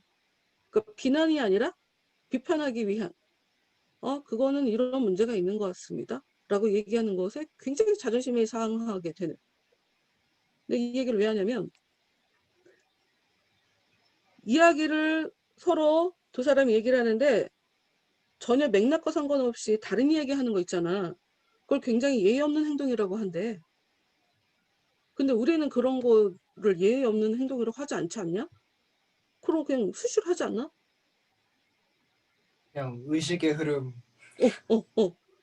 그러니까 비난이 아니라 비판하기 위한 그거는 이런 문제가 있는 것 같습니다 라고 얘기하는 것에 굉장히 자존심이 상하게 되는. 근데 이 얘기를 왜 하냐면 이야기를 서로 두 사람이 얘기를 하는데 전혀 맥락과 상관없이 다른 이야기 하는 거 있잖아. 그걸 굉장히 예의 없는 행동이라고 한대. 근데 우리는 그런 거를 예의 없는 행동이라고 하지 않지 않냐? 그럼 그냥 수시로 하지 않나? 그냥 의식의 흐름.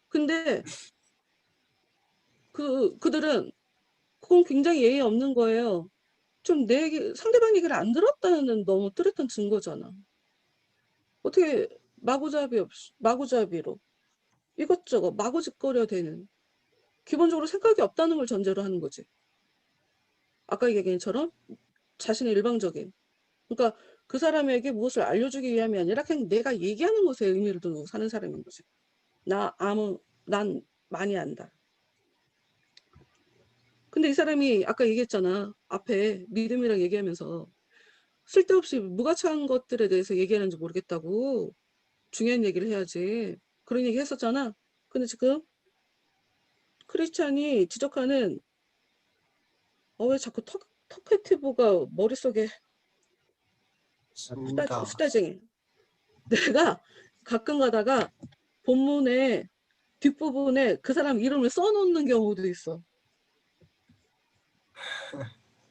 근데 그들은 그건 굉장히 예의 없는 거예요. 좀 상대방 얘기를 안 들었다는 너무 뚜렷한 증거잖아. 어떻게 마구잡이로 이것저것 마구짓거려 되는, 기본적으로 생각이 없다는 걸 전제로 하는 거지. 아까 얘기한 것처럼 자신의 일방적인, 그러니까 그 사람에게 무엇을 알려주기 위함이 아니라 그냥 내가 얘기하는 것에 의미를 두고 사는 사람인 거지. 난 많이 안다. 근데 이 사람이 아까 얘기했잖아. 앞에 믿음이랑 얘기하면서 쓸데없이 무가치한 것들에 대해서 얘기하는지 모르겠다고. 중요한 얘기를 해야지. 그런 얘기 했었잖아. 근데 지금 크리스찬이 지적하는 왜 자꾸 터케티브가 머릿속에 수다쟁이. 내가 가끔 가다가 본문에 뒷부분에 그 사람 이름을 써놓는 경우도 있어.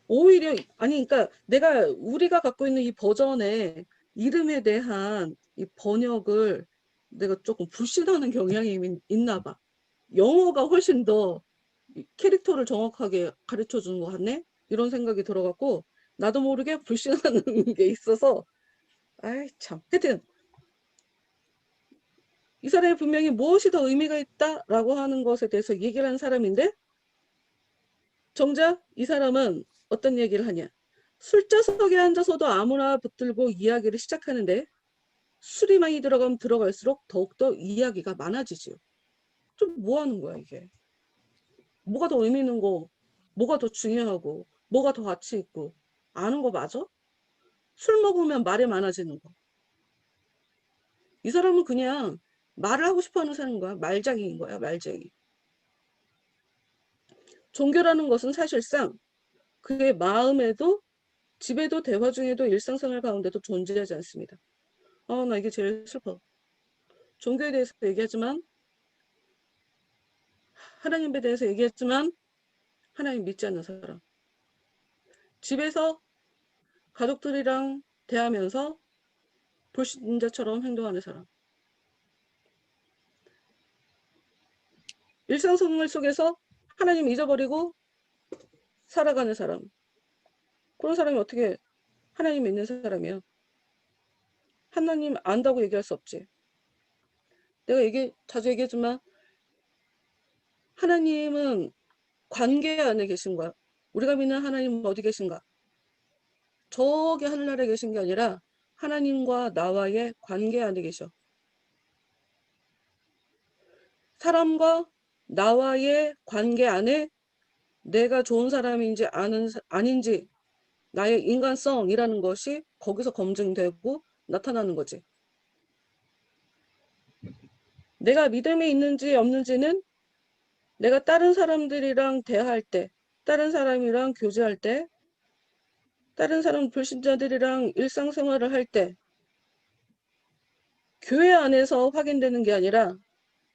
오히려 아니 그러니까 우리가 갖고 있는 이 버전의 이름에 대한 이 번역을 내가 조금 불신하는 경향이 있나 봐. 영어가 훨씬 더 캐릭터를 정확하게 가르쳐 주는 것 같네? 이런 생각이 들어갖고 나도 모르게 불신하는 게 있어서 아이 참. 하여튼 이 사람이 분명히 무엇이 더 의미가 있다라고 하는 것에 대해서 얘기를 한 사람인데 정작 이 사람은 어떤 얘기를 하냐. 술자석에 앉아서도 아무나 붙들고 이야기를 시작하는데 술이 많이 들어가면 들어갈수록 더욱더 이야기가 많아지지요. 좀 뭐 하는 거야 이게. 뭐가 더 의미 있는 거, 뭐가 더 중요하고 뭐가 더 가치 있고 아는 거 맞아? 술 먹으면 말이 많아지는 거. 이 사람은 그냥 말을 하고 싶어 하는 사람인 거야. 말쟁이인 거야, 말쟁이. 종교라는 것은 사실상 그의 마음에도 집에도 대화 중에도 일상생활 가운데도 존재하지 않습니다. 나 이게 제일 슬퍼. 종교에 대해서 얘기하지만 하나님에 대해서 얘기했지만 하나님 믿지 않는 사람. 집에서 가족들이랑 대하면서 불신자처럼 행동하는 사람. 일상생활 속에서 하나님 잊어버리고 살아가는 사람. 그런 사람이 어떻게 하나님 믿는 사람이야? 하나님 안다고 얘기할 수 없지. 내가 자주 얘기하지만 하나님은 관계 안에 계신 거야. 우리가 믿는 하나님은 어디 계신가? 저기 하늘나라에 계신 게 아니라 하나님과 나와의 관계 안에 계셔. 사람과 나와의 관계 안에 내가 좋은 사람인지 아닌지 나의 인간성이라는 것이 거기서 검증되고 나타나는 거지. 내가 믿음이 있는지 없는지는 내가 다른 사람들이랑 대화할 때, 다른 사람이랑 교제할 때, 다른 사람 불신자들이랑 일상생활을 할 때, 교회 안에서 확인되는 게 아니라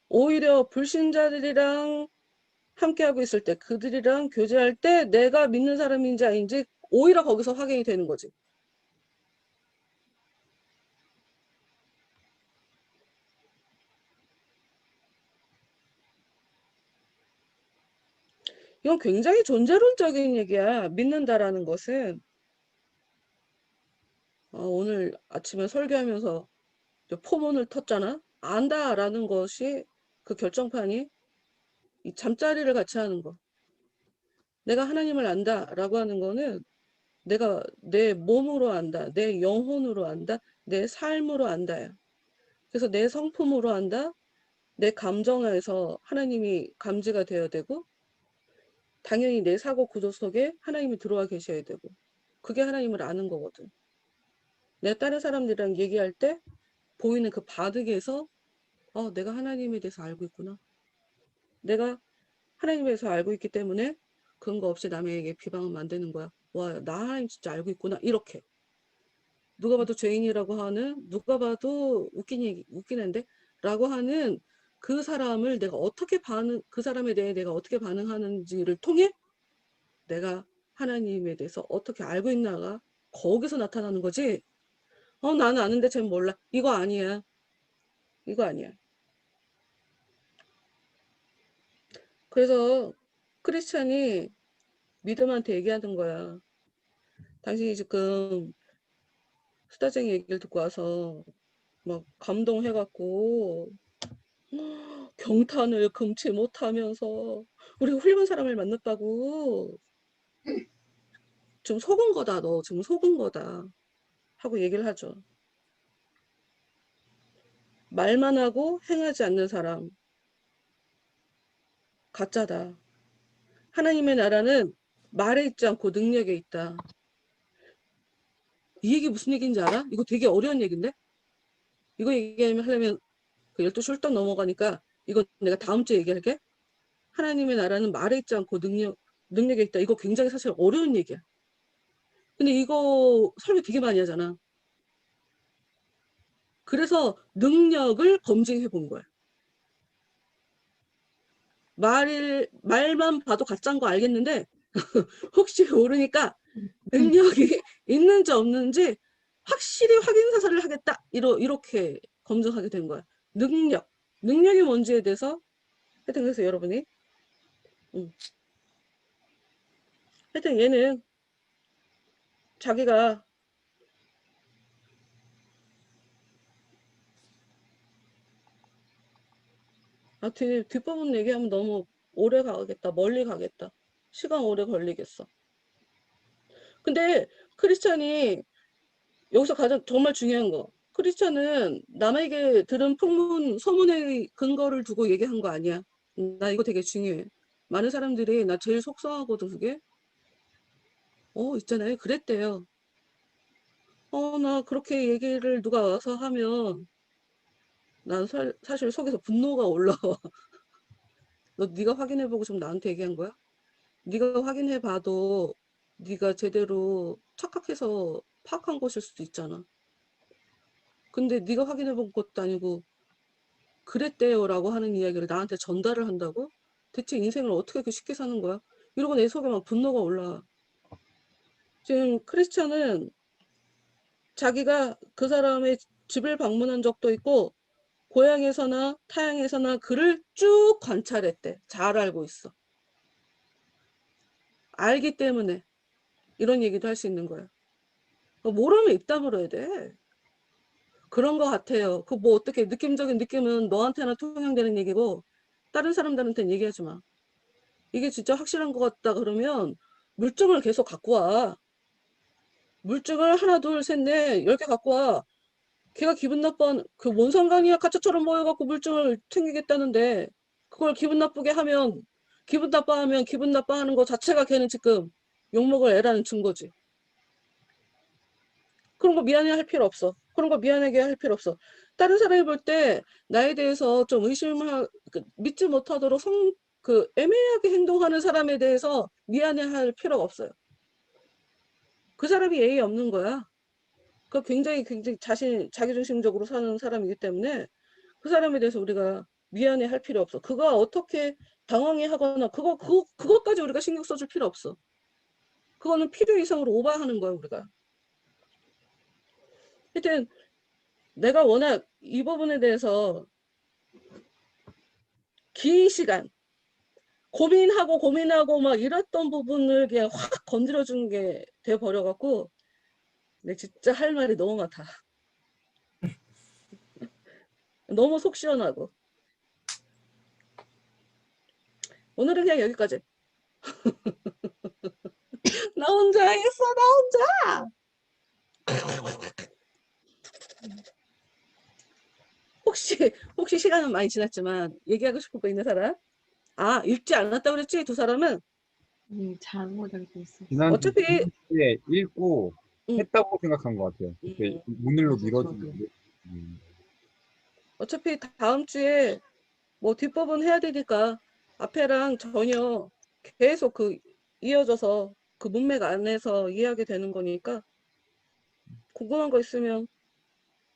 오히려 불신자들이랑 함께하고 있을 때, 그들이랑 교제할 때 내가 믿는 사람인지 아닌지 오히려 거기서 확인이 되는 거지. 이건 굉장히 존재론적인 얘기야. 믿는다라는 것은. 오늘 아침에 설교하면서 포문을 텄잖아. 안다라는 것이 그 결정판이 이 잠자리를 같이 하는 거. 내가 하나님을 안다라고 하는 거는 내가 내 몸으로 안다, 내 영혼으로 안다, 내 삶으로 안다야. 그래서 내 성품으로 안다, 내 감정에서 하나님이 감지가 되어야 되고, 당연히 내 사고 구조 속에 하나님이 들어와 계셔야 되고, 그게 하나님을 아는 거거든. 내가 다른 사람들이랑 얘기할 때 보이는 그 바득에서 내가 하나님에 대해서 알고 있구나. 내가 하나님에 대해서 알고 있기 때문에 근거 없이 남에게 비방을 만드는 거야. 와, 나 하나님 진짜 알고 있구나. 이렇게. 누가 봐도 죄인이라고 하는, 누가 봐도 웃기는데? 라고 하는 그 사람을 내가 어떻게 그 사람에 대해 내가 어떻게 반응하는지를 통해 내가 하나님에 대해서 어떻게 알고 있나가 거기서 나타나는 거지. 나는 아는데 쟤는 몰라. 이거 아니야. 이거 아니야. 그래서 크리스찬이 믿음한테 얘기하는 거야. 당신이 지금 수다쟁이 얘기를 듣고 와서 막 감동해갖고 경탄을 금치 못하면서 우리가 훌륭한 사람을 만났다고 지금 속은 거다. 너 지금 속은 거다 하고 얘기를 하죠. 말만 하고 행하지 않는 사람 가짜다. 하나님의 나라는 말에 있지 않고 능력에 있다. 이 얘기 무슨 얘기인지 알아? 이거 되게 어려운 얘기인데? 이거 얘기하려면 그 12시 훌떡 넘어가니까 이거 내가 다음 주에 얘기할게. 하나님의 나라는 말에 있지 않고 능력에 있다. 이거 굉장히 사실 어려운 얘기야. 근데 이거 설교 되게 많이 하잖아. 그래서 능력을 검증해 본 거야. 말만 봐도 가짜인 거 알겠는데 혹시 모르니까 능력이 있는지 없는지 확실히 확인 사살을 하겠다. 이렇게 검증하게 된 거야. 능력이 뭔지에 대해서 하여튼 그래서 여러분이 하여튼 얘는 자기가 뒷부분 얘기하면 너무 오래 가겠다. 멀리 가겠다. 시간 오래 걸리겠어. 근데 크리스찬이 여기서 가장 정말 중요한 거. 크리스찬은 남에게 들은 소문의 근거를 두고 얘기한 거 아니야. 나 이거 되게 중요해. 많은 사람들이 나 제일 속상하거든 그게. 있잖아요. 그랬대요. 나 그렇게 얘기를 누가 와서 하면 난 사실 속에서 분노가 올라와. 네가 확인해보고 좀 나한테 얘기한 거야? 네가 확인해봐도 네가 제대로 착각해서 파악한 것일 수도 있잖아. 근데 네가 확인해본 것도 아니고 그랬대요 라고 하는 이야기를 나한테 전달을 한다고? 대체 인생을 어떻게 그렇게 쉽게 사는 거야? 이러고 내 속에 막 분노가 올라와. 지금 크리스천은 자기가 그 사람의 집을 방문한 적도 있고 고향에서나 타향에서나 그를 쭉 관찰했대. 잘 알고 있어. 알기 때문에 이런 얘기도 할 수 있는 거야. 모르면 입 다물어야 돼. 그런 거 같아요. 그 뭐 어떻게 느낌적인 느낌은 너한테나 통용되는 얘기고 다른 사람들한테는 얘기하지 마. 이게 진짜 확실한 것 같다 그러면 물증을 계속 갖고 와. 물증을 하나, 둘, 셋, 넷, 10개 갖고 와. 걔가 기분 나빠, 그 뭔 상관이야? 가짜처럼 모여갖고 물증을 챙기겠다는데 그걸 기분 나쁘게 하면 기분 나빠하면 기분 나빠하는 거 자체가 걔는 지금 욕먹을 애라는 증거지. 그런 거 미안해 할 필요 없어. 그런 거 미안하게 할 필요 없어. 다른 사람이 볼 때 나에 대해서 좀 믿지 못하도록 애매하게 행동하는 사람에 대해서 미안해 할 필요가 없어요. 그 사람이 예의 없는 거야. 그 굉장히 자기중심적으로 사는 사람이기 때문에 그 사람에 대해서 우리가 미안해 할 필요 없어. 그가 어떻게 당황해 하거나 그것까지 우리가 신경 써줄 필요 없어. 그거는 필요 이상으로 오버하는 거야, 우리가. 하여튼 내가 워낙 이 부분에 대해서 긴 시간 고민하고 막 이랬던 부분을 그냥 확 건드려준 게 돼버려갖고 내 진짜 할 말이 너무 많다. 너무 속 시원하고. 오늘은 그냥 여기까지. 나 혼자 하겠어, 나 혼자. 혹시 시간은 많이 지났지만 얘기하고 싶은 거 있는 사람? 아, 읽지 않았다고 그랬지? 두 사람은? 잘못 알고 있어. 어차피 지난주에 읽고 응. 했다고 생각한 것 같아요. 그때 문을로 밀어주고. 어차피 다음 주에 뭐 뒷부분 해야 되니까 앞에랑 전혀 계속 이어져서 그 문맥 안에서 이해하게 되는 거니까 궁금한 거 있으면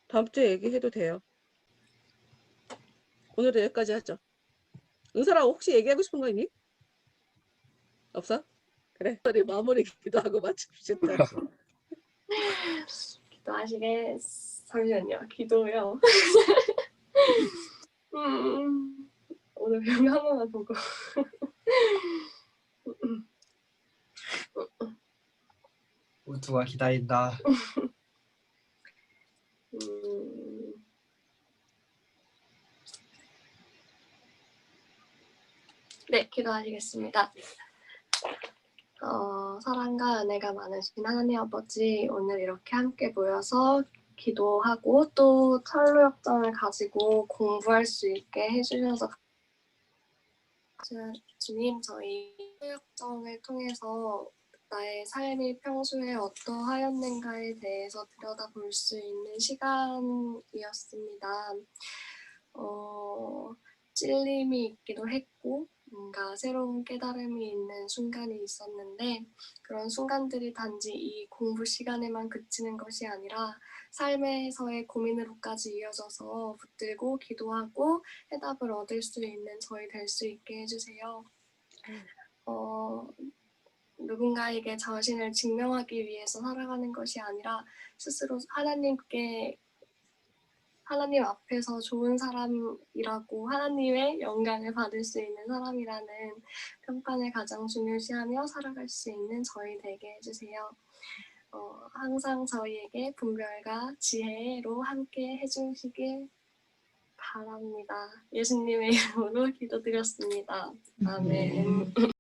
다음 주에 얘기해도 돼요. 오늘은 여기까지 하죠. 은사랑 혹시 얘기하고 싶은 거 있니? 없어? 그래. 마무리 기도하고 마칩시다. 기도하시게. 잠시만요. 기도요. 오늘 별 한 번만 보고. 우두가 기다린다. 네, 기도하시겠습니다. 사랑과 은혜가 많으신 하나님 아버지, 오늘 이렇게 함께 모여서 기도하고 또 철로 역정을 가지고 공부할 수 있게 해주셔서 주님, 저희 철로 역정을 통해서 나의 삶이 평소에 어떠하였는가에 대해서 들여다볼 수 있는 시간이었습니다. 찔림이 있기도 했고 뭔가 새로운 깨달음이 있는 순간이 있었는데 그런 순간들이 단지 이 공부 시간에만 그치는 것이 아니라 삶에서의 고민으로까지 이어져서 붙들고 기도하고 해답을 얻을 수 있는 저희 될 수 있게 해주세요. 누군가에게 자신을 증명하기 위해서 살아가는 것이 아니라 스스로 하나님 앞에서 좋은 사람이라고 하나님의 영광을 받을 수 있는 사람이라는 평판을 가장 중요시하며 살아갈 수 있는 저희 되게 해주세요. 항상 저희에게 분별과 지혜로 함께 해주시길 바랍니다. 예수님의 이름으로 기도드렸습니다. 아멘.